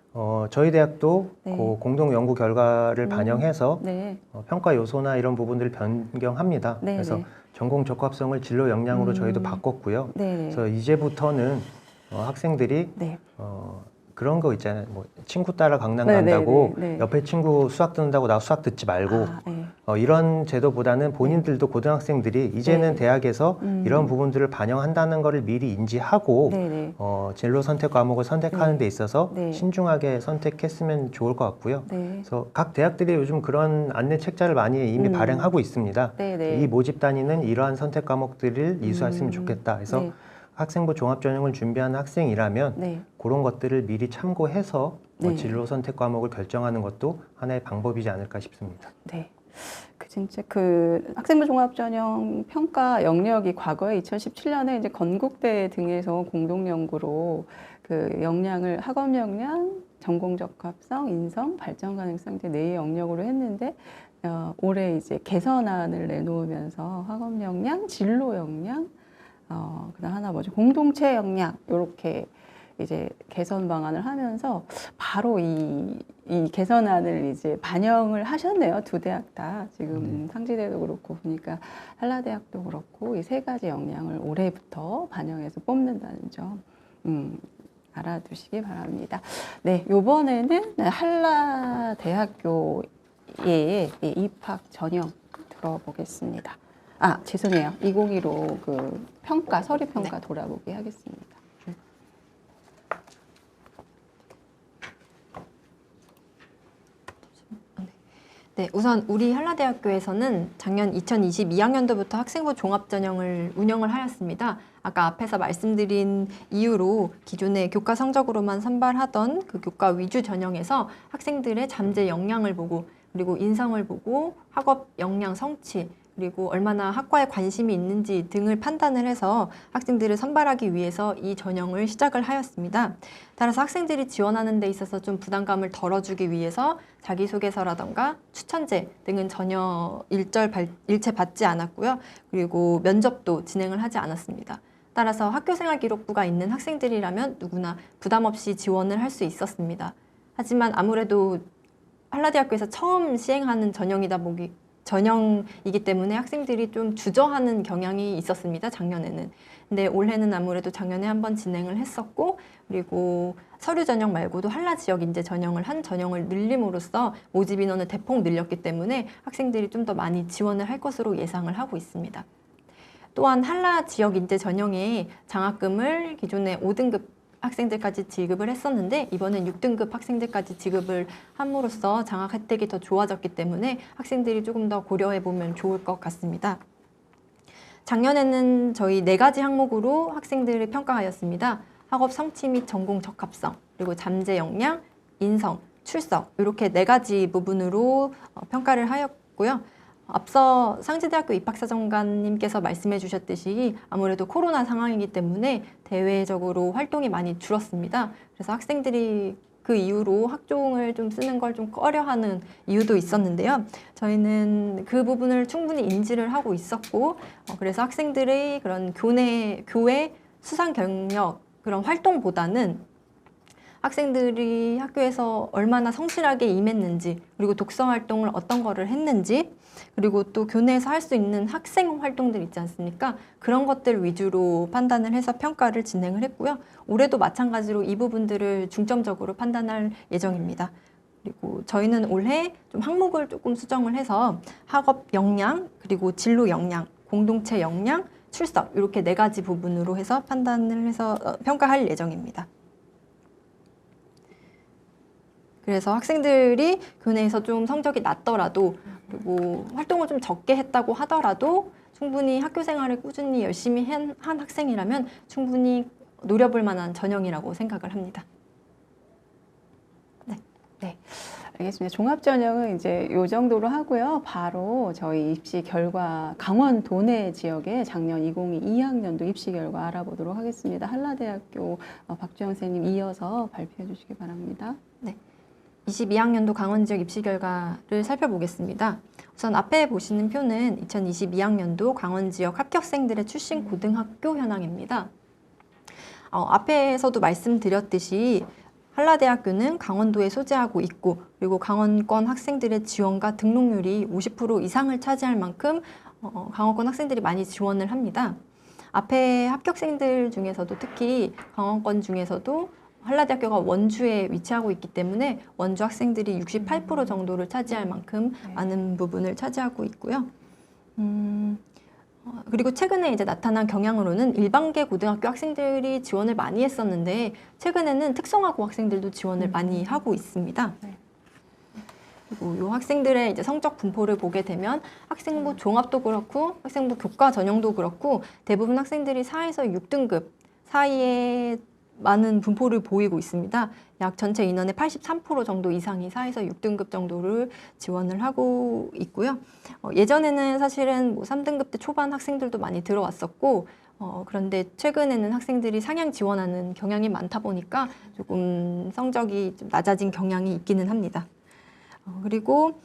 저희 대학도 네. 그 공동 연구 결과를 반영해서 네. 평가 요소나 이런 부분들을 변경합니다. 네, 그래서 네. 전공 적합성을 진로 역량으로 저희도 바꿨고요. 네. 그래서 이제부터는 학생들이 네. 그런 거 있잖아요. 뭐 친구 따라 강남 네, 간다고 네, 네. 옆에 친구 수학 듣는다고 나 수학 듣지 말고 아, 네. 이런 제도보다는 본인들도 고등학생들이 이제는 네. 대학에서 이런 부분들을 반영한다는 거를 미리 인지하고 네, 네. 진로 선택 과목을 선택하는 데 있어서 네. 신중하게 선택했으면 좋을 것 같고요. 네. 그래서 각 대학들이 요즘 그런 안내 책자를 많이 이미 발행하고 있습니다. 네, 네. 이 모집 단위는 이러한 선택 과목들을 이수했으면 좋겠다. 그래서 네. 학생부 종합전형을 준비하는 학생이라면 네. 그런 것들을 미리 참고해서 네. 진로 선택 과목을 결정하는 것도 하나의 방법이지 않을까 싶습니다. 네. 진짜 그 학생부 종합전형 평가 영역이 과거에 2017년에 이제 건국대 등에서 공동 연구로 그 역량을 학업 역량, 전공 적합성, 인성, 발전 가능성 이제 네 영역으로 했는데 올해 이제 개선안을 내놓으면서 학업 역량, 진로 역량, 그다음 하나 뭐죠? 공동체 역량 이렇게 이제 개선 방안을 하면서 바로 이 개선안을 이제 반영을 하셨네요. 두 대학 다 지금 상지대도 그렇고 보니까 한라대학도 그렇고 이 세 가지 역량을 올해부터 반영해서 뽑는다는 점 알아두시기 바랍니다. 네, 이번에는 한라대학교의 입학 전형 들어보겠습니다. 아, 죄송해요. 2015 그 평가, 서류 평가 돌아보기 하겠습니다. 네, 우선 우리 한라대학교에서는 작년 2022학년도부터 학생부 종합전형을 운영을 하였습니다. 아까 앞에서 말씀드린 이유로 기존의 교과 성적으로만 선발하던 그 교과 위주 전형에서 학생들의 잠재 역량을 보고 그리고 인성을 보고 학업 역량 성취 그리고 얼마나 학과에 관심이 있는지 등을 판단을 해서 학생들을 선발하기 위해서 이 전형을 시작을 하였습니다. 따라서 학생들이 지원하는 데 있어서 좀 부담감을 덜어주기 위해서 자기소개서라던가 추천제 등은 전혀 일체 받지 않았고요. 그리고 면접도 진행을 하지 않았습니다. 따라서 학교생활기록부가 있는 학생들이라면 누구나 부담 없이 지원을 할 수 있었습니다. 하지만 아무래도 한라대학교에서 처음 시행하는 전형이기 때문에 학생들이 좀 주저하는 경향이 있었습니다. 작년에는. 근데 올해는 아무래도 작년에 한번 진행을 했었고 그리고 서류 전형 말고도 한라 지역 인재 전형을 한 전형을 늘림으로써 모집 인원을 대폭 늘렸기 때문에 학생들이 좀 더 많이 지원을 할 것으로 예상을 하고 있습니다. 또한 한라 지역 인재 전형에 장학금을 기존에 5등급 학생들까지 지급을 했었는데 이번엔 6등급 학생들까지 지급을 함으로써 장학 혜택이 더 좋아졌기 때문에 학생들이 조금 더 고려해보면 좋을 것 같습니다. 작년에는 저희 4가지 항목으로 학생들을 평가하였습니다. 학업 성취 및 전공 적합성, 그리고 잠재 역량, 인성, 출석 이렇게 4가지 부분으로 평가를 하였고요. 앞서 상지대학교 입학사정관님께서 말씀해 주셨듯이 아무래도 코로나 상황이기 때문에 대외적으로 활동이 많이 줄었습니다. 그래서 학생들이 그 이후로 학종을 좀 쓰는 걸 좀 꺼려하는 이유도 있었는데요. 저희는 그 부분을 충분히 인지를 하고 있었고 그래서 학생들의 그런 교회 수상 경력 그런 활동보다는 학생들이 학교에서 얼마나 성실하게 임했는지 그리고 독서 활동을 어떤 거를 했는지 그리고 또 교내에서 할 수 있는 학생 활동들 있지 않습니까? 그런 것들 위주로 판단을 해서 평가를 진행을 했고요. 올해도 마찬가지로 이 부분들을 중점적으로 판단할 예정입니다. 그리고 저희는 올해 좀 항목을 조금 수정을 해서 학업 역량, 그리고 진로 역량, 공동체 역량, 출석 이렇게 4가지 부분으로 해서 판단을 해서 평가할 예정입니다. 그래서 학생들이 교내에서 좀 성적이 낮더라도 그리고 활동을 좀 적게 했다고 하더라도 충분히 학교 생활을 꾸준히 열심히 한 학생이라면 충분히 노려볼 만한 전형이라고 생각을 합니다. 네, 알겠습니다. 종합전형은 이제 요 정도로 하고요. 바로 저희 입시 결과 강원 도내 지역의 작년 2022 2학년도 입시 결과 알아보도록 하겠습니다. 한라대학교 박주영 선생님 이어서 발표해 주시기 바랍니다. 네. 22학년도 강원 지역 입시 결과를 살펴보겠습니다. 우선 앞에 보시는 표는 2022학년도 강원 지역 합격생들의 출신 고등학교 현황입니다. 앞에서도 말씀드렸듯이 한라대학교는 강원도에 소재하고 있고 그리고 강원권 학생들의 지원과 등록률이 50% 이상을 차지할 만큼 강원권 학생들이 많이 지원을 합니다. 앞에 합격생들 중에서도 특히 강원권 중에서도 한라대학교가 원주에 위치하고 있기 때문에 원주 학생들이 68% 정도를 차지할 만큼 많은 부분을 차지하고 있고요. 그리고 최근에 이제 나타난 경향으로는 일반계 고등학교 학생들이 지원을 많이 했었는데 최근에는 특성화고 학생들도 지원을 많이 하고 있습니다. 그리고 이 학생들의 이제 성적 분포를 보게 되면 학생부 종합도 그렇고 학생부 교과 전형도 그렇고 대부분 학생들이 4에서 6등급 사이에 많은 분포를 보이고 있습니다. 약 전체 인원의 83% 정도 이상이 4에서 6등급 정도를 지원을 하고 있고요. 예전에는 사실은 뭐 3등급 대 초반 학생들도 많이 들어왔었고 그런데 최근에는 학생들이 상향 지원하는 경향이 많다 보니까 조금 성적이 좀 낮아진 경향이 있기는 합니다. 그리고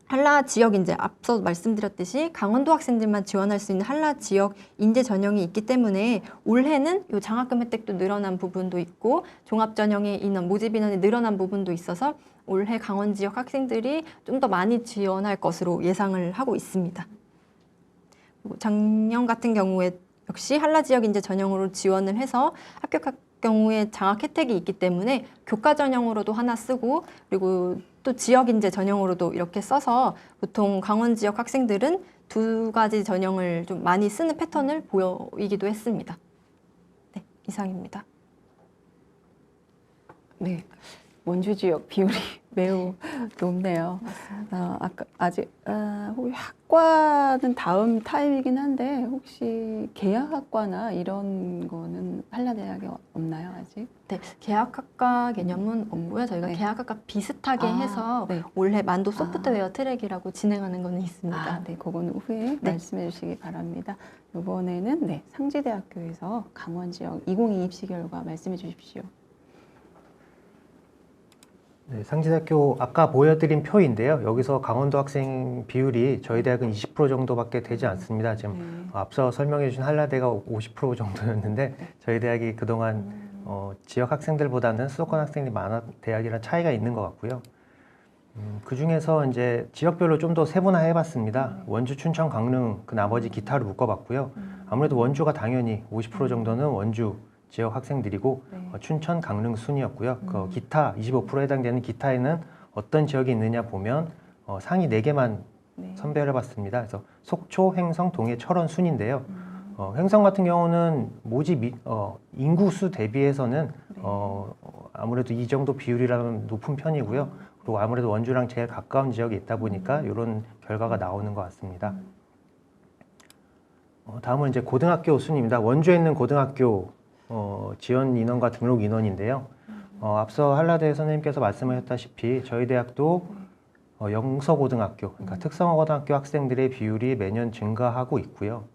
한라 지역 인재, 앞서 말씀드렸듯이 강원도 학생들만 지원할 수 있는 한라 지역 인재 전형이 있기 때문에 올해는 이 장학금 혜택도 늘어난 부분도 있고 종합 전형의 인원, 모집 인원이 늘어난 부분도 있어서 올해 강원 지역 학생들이 좀 더 많이 지원할 것으로 예상을 하고 있습니다. 그리고 작년 같은 경우에 역시 한라 지역 인재 전형으로 지원을 해서 합격할 경우에 장학 혜택이 있기 때문에 교과 전형으로도 하나 쓰고 그리고 또 지역 인재 전형으로도 이렇게 써서 보통 강원 지역 학생들은 두 가지 전형을 좀 많이 쓰는 패턴을 보이기도 했습니다. 네, 이상입니다. 네, 원주 지역 비율이 매우 높네요. 아까 아직 혹시 학과는 다음 타임이긴 한데 혹시 계약학과나 이런 거는 한라대학에 없나요 아직? 네, 계약학과 개념은 없고요. 저희가 네. 계약학과 비슷하게 해서 네. 올해 만도 소프트웨어 트랙이라고 진행하는 거는 있습니다. 네, 그거는 후에 말씀해 주시기 바랍니다. 이번에는 상지대학교에서 강원 지역 2022 입시 결과 말씀해 주십시오. 네, 상지대학교 아까 보여드린 표인데요. 여기서 강원도 학생 비율이 저희 대학은 20% 정도밖에 되지 않습니다. 지금 앞서 설명해 주신 한라대가 50% 정도였는데 저희 대학이 그동안 지역 학생들보다는 수도권 학생이 많은 대학이랑 차이가 있는 것 같고요. 그 중에서 이제 지역별로 좀 더 세분화해 봤습니다. 원주, 춘천, 강릉 그 나머지 기타를 묶어봤고요. 아무래도 원주가 당연히 50% 정도는 원주 지역 학생들이고 춘천, 강릉 순이었고요. 그 기타 25% 해당되는 기타에는 어떤 지역이 있느냐 보면 상위 4개만 선별해 봤습니다. 그래서 속초, 횡성, 동해, 철원 순인데요. 횡성 같은 경우는 모집 인구수 대비해서는 아무래도 이 정도 비율이라면 높은 편이고요. 그리고 아무래도 원주랑 제일 가까운 지역에 있다 보니까 이런 결과가 나오는 것 같습니다. 다음은 이제 고등학교 순입니다. 원주에 있는 고등학교 지원 인원과 등록 인원인데요. 앞서 한라대 선생님께서 말씀하셨다시피 저희 대학도 영서고등학교, 그러니까 특성화고등학교 학생들의 비율이 매년 증가하고 있고요.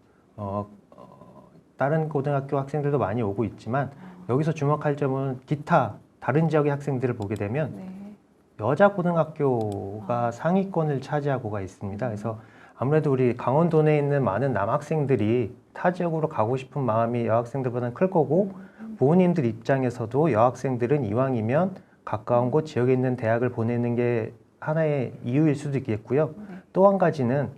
다른 고등학교 학생들도 많이 오고 있지만 여기서 주목할 점은 기타 다른 지역의 학생들을 보게 되면 여자 고등학교가 상위권을 차지하고가 있습니다. 그래서 아무래도 우리 강원도 내에 있는 많은 남학생들이 타 지역으로 가고 싶은 마음이 여학생들보다는 클 거고 부모님들 입장에서도 여학생들은 이왕이면 가까운 곳 지역에 있는 대학을 보내는 게 하나의 이유일 수도 있겠고요. 또 한 가지는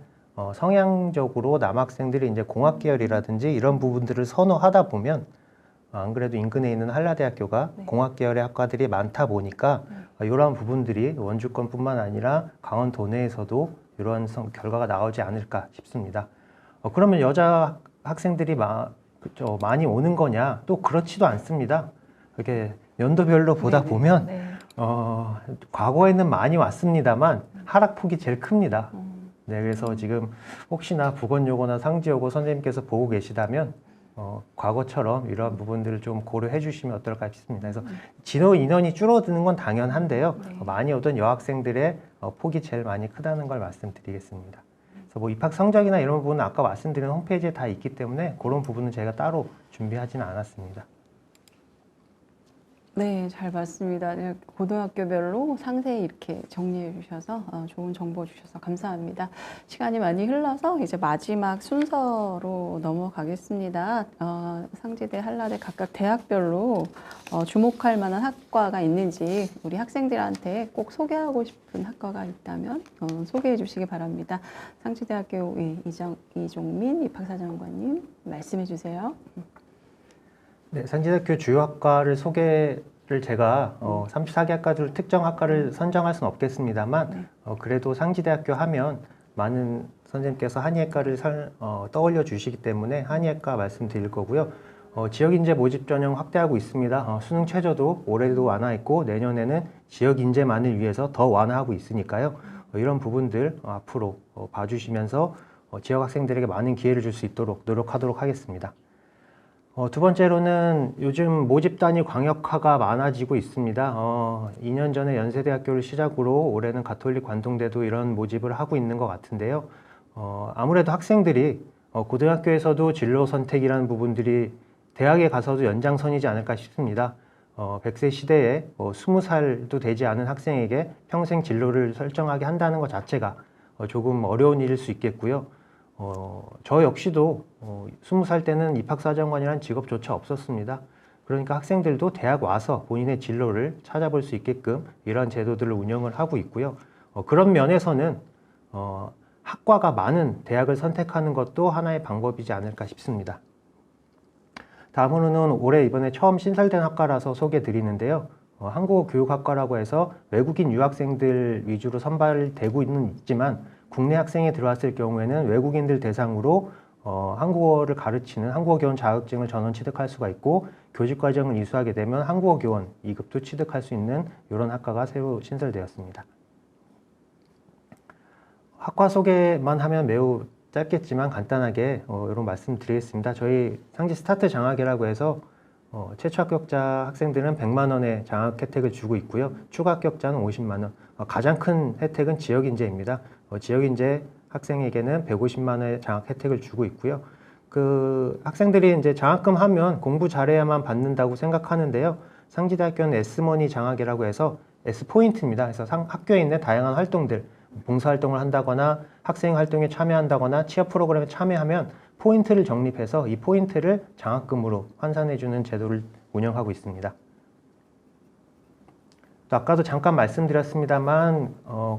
성향적으로 남학생들이 이제 공학 계열이라든지 이런 부분들을 선호하다 보면 안 그래도 인근에 있는 한라대학교가 공학 계열의 학과들이 많다 보니까 이러한 부분들이 원주권뿐만 아니라 강원도 내에서도 이러한 결과가 나오지 않을까 싶습니다. 그러면 여자 학생들이 많이 오는 거냐? 또 그렇지도 않습니다. 이렇게 연도별로 보다 보면 과거에는 많이 왔습니다만 하락폭이 제일 큽니다. 네, 그래서 지금 혹시나 보건여고나 상지여고 선생님께서 보고 계시다면 과거처럼 이러한 부분들을 좀 고려해 주시면 어떨까 싶습니다. 그래서 진호 인원이 줄어드는 건 당연한데요. 많이 오던 여학생들의 폭이 제일 많이 크다는 걸 말씀드리겠습니다. 그래서 뭐 입학 성적이나 이런 부분은 아까 말씀드린 홈페이지에 다 있기 때문에 그런 부분은 제가 따로 준비하지는 않았습니다. 네, 잘 봤습니다. 네, 고등학교별로 상세히 이렇게 정리해 주셔서 좋은 정보 주셔서 감사합니다. 시간이 많이 흘러서 이제 마지막 순서로 넘어가겠습니다. 상지대, 한라대 각각 대학별로 주목할 만한 학과가 있는지 우리 학생들한테 꼭 소개하고 싶은 학과가 있다면 소개해 주시기 바랍니다. 상지대학교 이종민 입학사정관님 말씀해 주세요. 네, 상지대학교 주요 학과를 소개를 제가 34개 학과 중 특정 학과를 선정할 수는 없겠습니다만 그래도 상지대학교 하면 많은 선생님께서 한의학과를 떠올려 주시기 때문에 한의학과 말씀드릴 거고요. 지역인재 모집 전형 확대하고 있습니다. 수능 최저도 올해도 완화했고 내년에는 지역인재만을 위해서 더 완화하고 있으니까요. 이런 부분들 앞으로 봐주시면서 지역 학생들에게 많은 기회를 줄 수 있도록 노력하도록 하겠습니다. 두 번째로는 요즘 모집 단위 광역화가 많아지고 있습니다. 2년 전에 연세대학교를 시작으로 올해는 가톨릭 관동대도 이런 모집을 하고 있는 것 같은데요. 아무래도 학생들이 고등학교에서도 진로 선택이라는 부분들이 대학에 가서도 연장선이지 않을까 싶습니다. 100세 시대에 20살도 되지 않은 학생에게 평생 진로를 설정하게 한다는 것 자체가 조금 어려운 일일 수 있겠고요. 저 역시도 20살 때는 입학사정관이라는 직업조차 없었습니다. 그러니까 학생들도 대학 와서 본인의 진로를 찾아볼 수 있게끔 이런 제도들을 운영을 하고 있고요. 그런 면에서는 학과가 많은 대학을 선택하는 것도 하나의 방법이지 않을까 싶습니다. 다음으로는 올해 이번에 처음 신설된 학과라서 소개해 드리는데요. 한국어교육학과라고 해서 외국인 유학생들 위주로 선발되고 있지만 국내 학생이 들어왔을 경우에는 외국인들 대상으로 한국어를 가르치는 한국어 교원 자격증을 전원 취득할 수가 있고 교직 과정을 이수하게 되면 한국어 교원 2급도 취득할 수 있는 이런 학과가 새로 신설되었습니다. 학과 소개만 하면 매우 짧겠지만 간단하게 이런 말씀 드리겠습니다. 저희 상지 스타트 장학이라고 해서 최초 합격자 학생들은 100만 원의 장학 혜택을 주고 있고요. 추가 합격자는 50만 원. 가장 큰 혜택은 지역인재입니다. 지역인재 학생에게는 150만 원의 장학 혜택을 주고 있고요. 그 학생들이 이제 장학금 하면 공부 잘해야만 받는다고 생각하는데요. 상지대학교는 S머니 장학이라고 해서 S포인트입니다. 그래서 학교에 있는 다양한 활동들, 봉사활동을 한다거나 학생 활동에 참여한다거나 취업 프로그램에 참여하면 포인트를 적립해서 이 포인트를 장학금으로 환산해주는 제도를 운영하고 있습니다. 또 아까도 잠깐 말씀드렸습니다만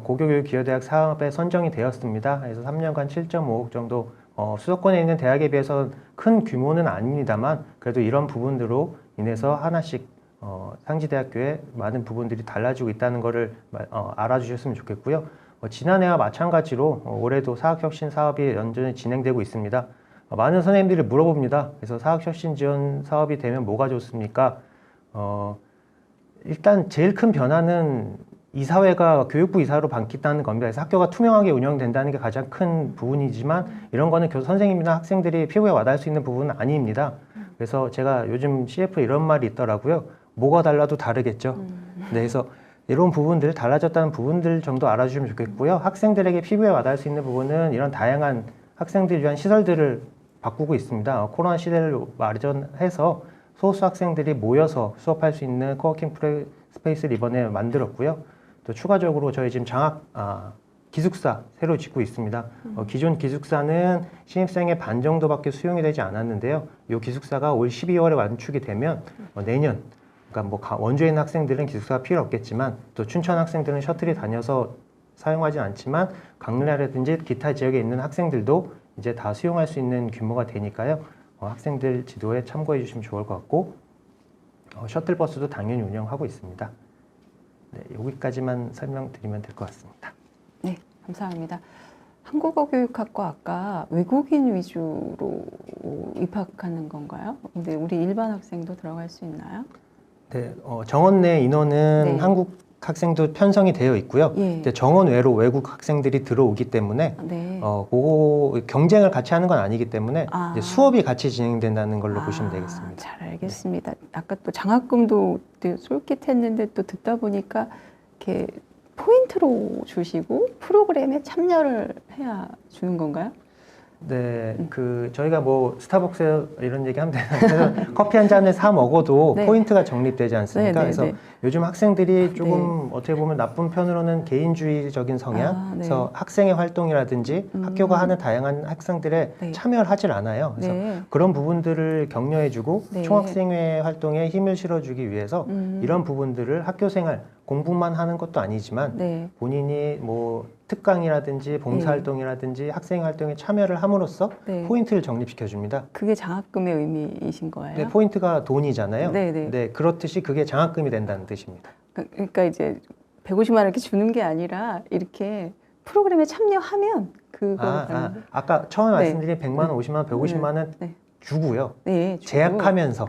고교교육기여대학 사업에 선정이 되었습니다. 그래서 3년간 7.5억 정도 수도권에 있는 대학에 비해서 큰 규모는 아닙니다만 그래도 이런 부분으로 인해서 하나씩 상지대학교에 많은 부분들이 달라지고 있다는 것을 알아주셨으면 좋겠고요. 지난해와 마찬가지로 올해도 사학혁신 사업이 연전히 진행되고 있습니다. 많은 선생님들이 물어봅니다. 그래서 사학혁신 지원 사업이 되면 뭐가 좋습니까? 일단 제일 큰 변화는 이사회가 교육부 이사로 바뀌었다는 겁니다. 그래서 학교가 투명하게 운영된다는 게 가장 큰 부분이지만 이런 거는 선생님이나 학생들이 피부에 와닿을 수 있는 부분은 아닙니다. 그래서 제가 요즘 CF에 이런 말이 있더라고요. 뭐가 달라도 다르겠죠. 네, 그래서 이런 부분들, 달라졌다는 부분들 정도 알아주시면 좋겠고요. 학생들에게 피부에 와닿을 수 있는 부분은 이런 다양한 학생들을 위한 시설들을 바꾸고 있습니다. 코로나 시대를 마련해서 소수 학생들이 모여서 수업할 수 있는 코워킹 스페이스를 이번에 만들었고요. 또 추가적으로 저희 지금 기숙사 새로 짓고 있습니다. 기존 기숙사는 신입생의 반 정도밖에 수용이 되지 않았는데요. 이 기숙사가 올 12월에 완축이 되면 내년, 그러니까 뭐 원주에 있는 학생들은 기숙사가 필요 없겠지만 또 춘천 학생들은 셔틀이 다녀서 사용하지 않지만 강릉이라든지 기타 지역에 있는 학생들도 이제 다 수용할 수 있는 규모가 되니까요. 학생들 지도에 참고해 주시면 좋을 것 같고 셔틀버스도 당연히 운영하고 있습니다. 네, 여기까지만 설명드리면 될 것 같습니다. 네, 감사합니다. 한국어교육학과 아까 외국인 위주로 입학하는 건가요? 근데 우리 일반 학생도 들어갈 수 있나요? 네, 정원 내 인원은 네. 한국 학생도 편성이 되어 있고요. 예. 근데 정원 외로 외국 학생들이 들어오기 때문에 네. 경쟁을 같이 하는 건 아니기 때문에 이제 수업이 같이 진행된다는 걸로 보시면 아, 되겠습니다. 잘 알겠습니다. 아까 또 장학금도 솔깃했는데 또 듣다 보니까 이렇게 포인트로 주시고 프로그램에 참여를 해야 주는 건가요? 네, 저희가 뭐 스타벅스 이런 얘기 하면 되는데 커피 한 잔을 사 먹어도 네. 포인트가 적립되지 않습니까? 네, 네, 그래서 네. 요즘 학생들이 조금 어떻게 보면 나쁜 편으로는 개인주의적인 성향, 그래서 학생의 활동이라든지 학교가 하는 다양한 학생들에 네. 참여를 하질 않아요. 그래서 네. 그런 부분들을 격려해주고 네. 총학생회 활동에 힘을 실어주기 위해서 이런 부분들을 학교 생활 공부만 하는 것도 아니지만 네. 본인이 뭐 특강이라든지 봉사활동이라든지 학생활동에 참여를 함으로써 네. 포인트를 적립시켜 줍니다. 그게 장학금의 의미이신 거예요? 네, 포인트가 돈이잖아요. 네, 네. 네, 그렇듯이 그게 장학금이 된다는 뜻입니다. 그러니까 이제 150만 원 이렇게 주는 게 아니라 이렇게 프로그램에 참여하면 그거 아까 처음에 네. 말씀드린 100만 원, 50만 원, 150만 원 네. 주고요. 네, 주고. 제약하면서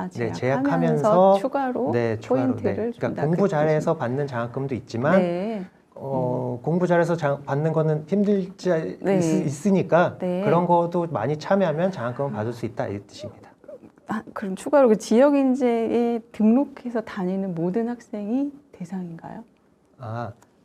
제약하면서 제약하면서 추가로 추가로, 포인트를 그러니까 준다. 공부 그 잘해서 받는 장학금도 있지만 네. 공부 잘해서 받는 거는 힘들지 네. 있으니까 네. 그런 것도 많이 참여하면 장학금을 받을 수 있다 이 뜻입니다. 그럼 추가로 그 지역 인재에 등록해서 다니는 모든 학생이 대상인가요?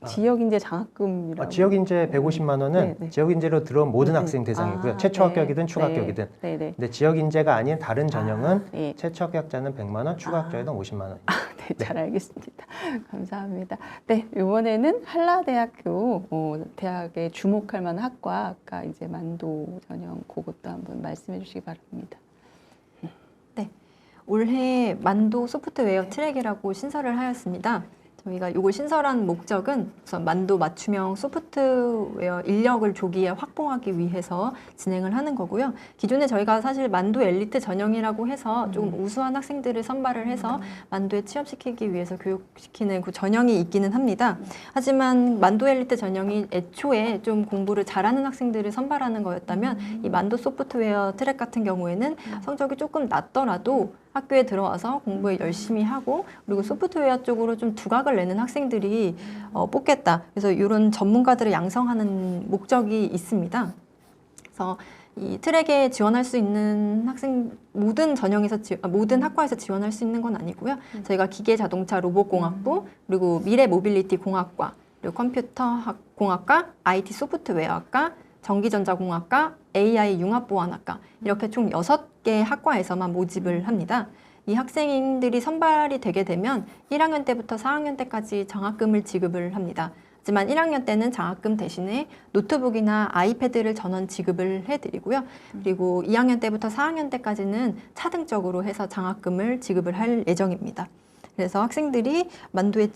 지역 인재 장학금이라고. 지역 인재 150만 원은 네. 지역 인재로 들어온 모든 네. 학생 대상이고요. 최초 합격이든 추가 합격이든. 네. 근데 지역 인재가 아닌 다른 전형은 예. 최초 합격자는 100만 원, 추가 합격자는 50만 원. 네, 잘 알겠습니다. 감사합니다. 네, 이번에는 한라대학교 대학에 주목할 만한 학과, 아까 이제 만도 전형 그것도 한번 말씀해 주시기 바랍니다. 올해 만도 소프트웨어 트랙이라고 신설을 하였습니다. 저희가 이걸 신설한 목적은 우선 만도 맞춤형 소프트웨어 인력을 조기에 확보하기 위해서 진행을 하는 거고요. 기존에 저희가 사실 만도 엘리트 전형이라고 해서 조금 우수한 학생들을 선발을 해서 만도에 취업시키기 위해서 교육시키는 그 전형이 있기는 합니다. 하지만 만도 엘리트 전형이 애초에 좀 공부를 잘하는 학생들을 선발하는 거였다면 이 만도 소프트웨어 트랙 같은 경우에는 성적이 조금 낮더라도 학교에 들어와서 공부에 열심히 하고 그리고 소프트웨어 쪽으로 좀 두각을 내는 학생들이 뽑겠다. 그래서 이런 전문가들을 양성하는 목적이 있습니다. 그래서 이 트랙에 지원할 수 있는 학생 모든 전형에서 모든 학과에서 지원할 수 있는 건 아니고요. 저희가 기계 자동차 로봇공학부 그리고 미래 모빌리티 공학과 그리고 컴퓨터 공학과 IT 소프트웨어학과 전기전자공학과, AI 융합보안학과 이렇게 총 6개 학과에서만 모집을 합니다. 이 학생들이 선발이 되게 되면 1학년 때부터 4학년 때까지 장학금을 지급을 합니다. 하지만 1학년 때는 장학금 대신에 노트북이나 아이패드를 전원 지급을 해드리고요. 그리고 2학년 때부터 4학년 때까지는 차등적으로 해서 장학금을 지급을 할 예정입니다. 그래서 학생들이 만도에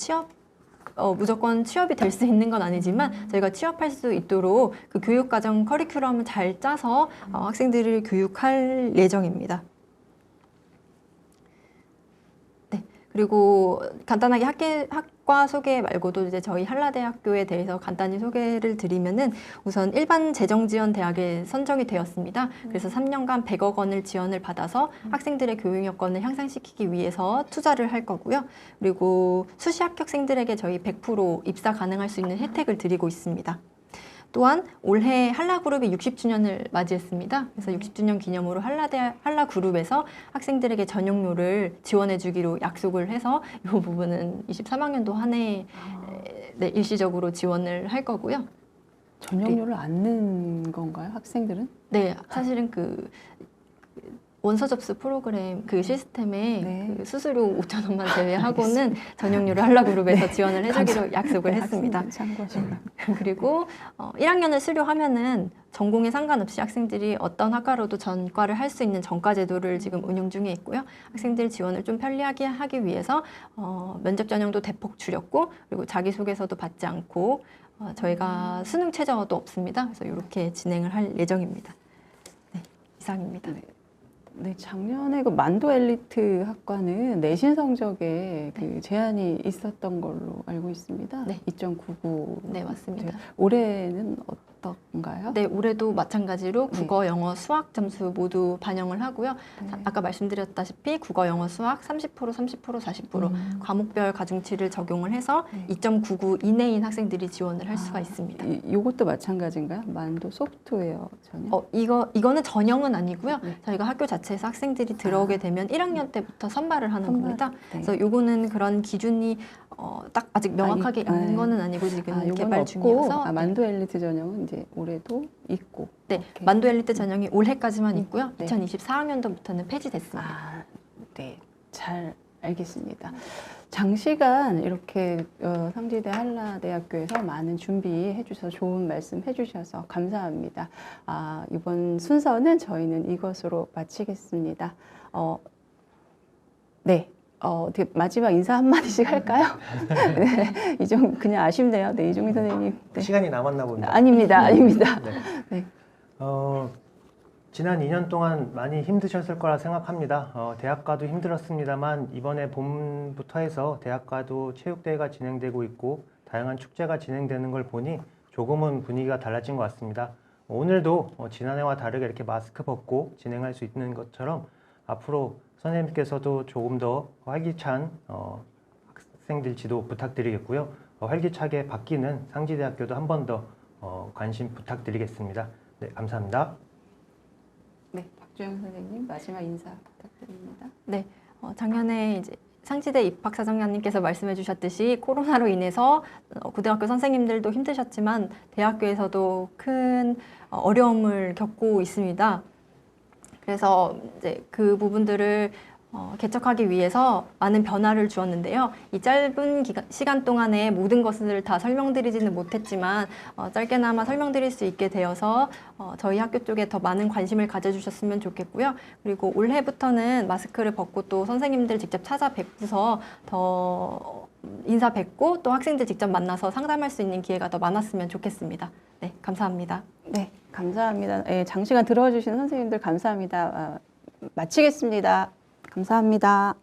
무조건 취업이 될 수 있는 건 아니지만 저희가 취업할 수 있도록 그 교육과정 커리큘럼을 잘 짜서 학생들을 교육할 예정입니다. 네, 그리고 간단하게 학과 소개 말고도 이제 저희 한라대학교에 대해서 간단히 소개를 드리면은 우선 일반 재정지원 대학에 선정이 되었습니다. 그래서 3년간 100억 원을 지원을 받아서 학생들의 교육 여건을 향상시키기 위해서 투자를 할 거고요. 그리고 수시 합격생들에게 저희 100% 입사 가능할 수 있는 혜택을 드리고 있습니다. 또한 올해 한라그룹이 60주년을 맞이했습니다. 그래서 60주년 기념으로 한라그룹에서 학생들에게 전용료를 지원해 주기로 약속을 해서 이 부분은 23학년도 한 해 일시적으로 지원을 할 거고요. 전용료를 안 낸 건가요, 학생들은? 네, 사실은 그 원서 접수 프로그램 그 시스템에 그 수수료 5천 원만 제외하고는 전용료를 한라그룹에서 지원을 해주기로 약속을 했습니다. 그리고 1학년을 수료하면은 전공에 상관없이 학생들이 어떤 학과로도 전과를 할 수 있는 전과 제도를 지금 운영 중에 있고요. 학생들 지원을 좀 편리하게 하기 위해서 면접 전형도 대폭 줄였고 그리고 자기소개서도 받지 않고 저희가 수능 최저도 없습니다. 그래서 이렇게 진행을 할 예정입니다. 네, 이상입니다. 네, 작년에 그 만도 엘리트 학과는 내신 성적에 그 제한이 있었던 걸로 알고 있습니다. 네. 2.99. 네, 맞습니다. 올해는 어떤가요? 네, 올해도 마찬가지로 국어, 영어, 수학 점수 모두 반영을 하고요. 아까 말씀드렸다시피 국어, 영어, 수학 30%, 30%, 40% 과목별 가중치를 적용을 해서 2.99 이내인 학생들이 지원을 할 수가 있습니다. 이것도 마찬가지인가요? 만도 소프트웨어 전형? 이거는 전형은 아니고요. 저희가 학교 자체에서 학생들이 들어오게 되면 1학년 때부터 선발을 하는 겁니다. 그래서 요거는 그런 기준이 딱 아직 명확하게 있는 거는 아니고 지금 개발 중이어서 만도 엘리트 전형은 이제 올해도 있고. 네, 이렇게. 만도 엘리트 전형이 올해까지만 있고요. 네. 2024학년도부터는 폐지됐습니다. 아, 네, 잘 알겠습니다. 장시간 이렇게 상지대 한라대학교에서 많은 준비해 주셔서 좋은 말씀 해주셔서 감사합니다. 이번 순서는 저희는 이것으로 마치겠습니다. 네. 어떻게 마지막 인사 한마디씩 할까요? 네, 좀 그냥 아쉽네요. 네, 이종민 선생님. 네. 시간이 남았나 봅니다. 아닙니다. 아닙니다. 네. 네. 지난 2년 동안 많이 힘드셨을 거라 생각합니다. 대학가도 힘들었습니다만 이번에 봄부터 해서 대학가도 체육대회가 진행되고 있고 다양한 축제가 진행되는 걸 보니 조금은 분위기가 달라진 것 같습니다. 오늘도 지난해와 다르게 이렇게 마스크 벗고 진행할 수 있는 것처럼 앞으로 선생님께서도 조금 더 활기찬 학생들 지도 부탁드리겠고요. 활기차게 바뀌는 상지대학교도 한 번 더 관심 부탁드리겠습니다. 네, 감사합니다. 네, 박주영 선생님 마지막 인사 부탁드립니다. 네, 작년에 이제 상지대 입학사정관님께서 말씀해 주셨듯이 코로나로 인해서 고등학교 선생님들도 힘드셨지만 대학교에서도 큰 어려움을 겪고 있습니다. 그래서 이제 그 부분들을 개척하기 위해서 많은 변화를 주었는데요. 이 짧은 시간 동안에 모든 것을 다 설명드리지는 못했지만 짧게나마 설명드릴 수 있게 되어서 저희 학교 쪽에 더 많은 관심을 가져주셨으면 좋겠고요. 그리고 올해부터는 마스크를 벗고 또 선생님들 직접 찾아뵙고서 더 인사 뵙고 또 학생들 직접 만나서 상담할 수 있는 기회가 더 많았으면 좋겠습니다. 네, 감사합니다. 네, 감사합니다. 네, 장시간 들어주신 선생님들 감사합니다. 마치겠습니다. 감사합니다.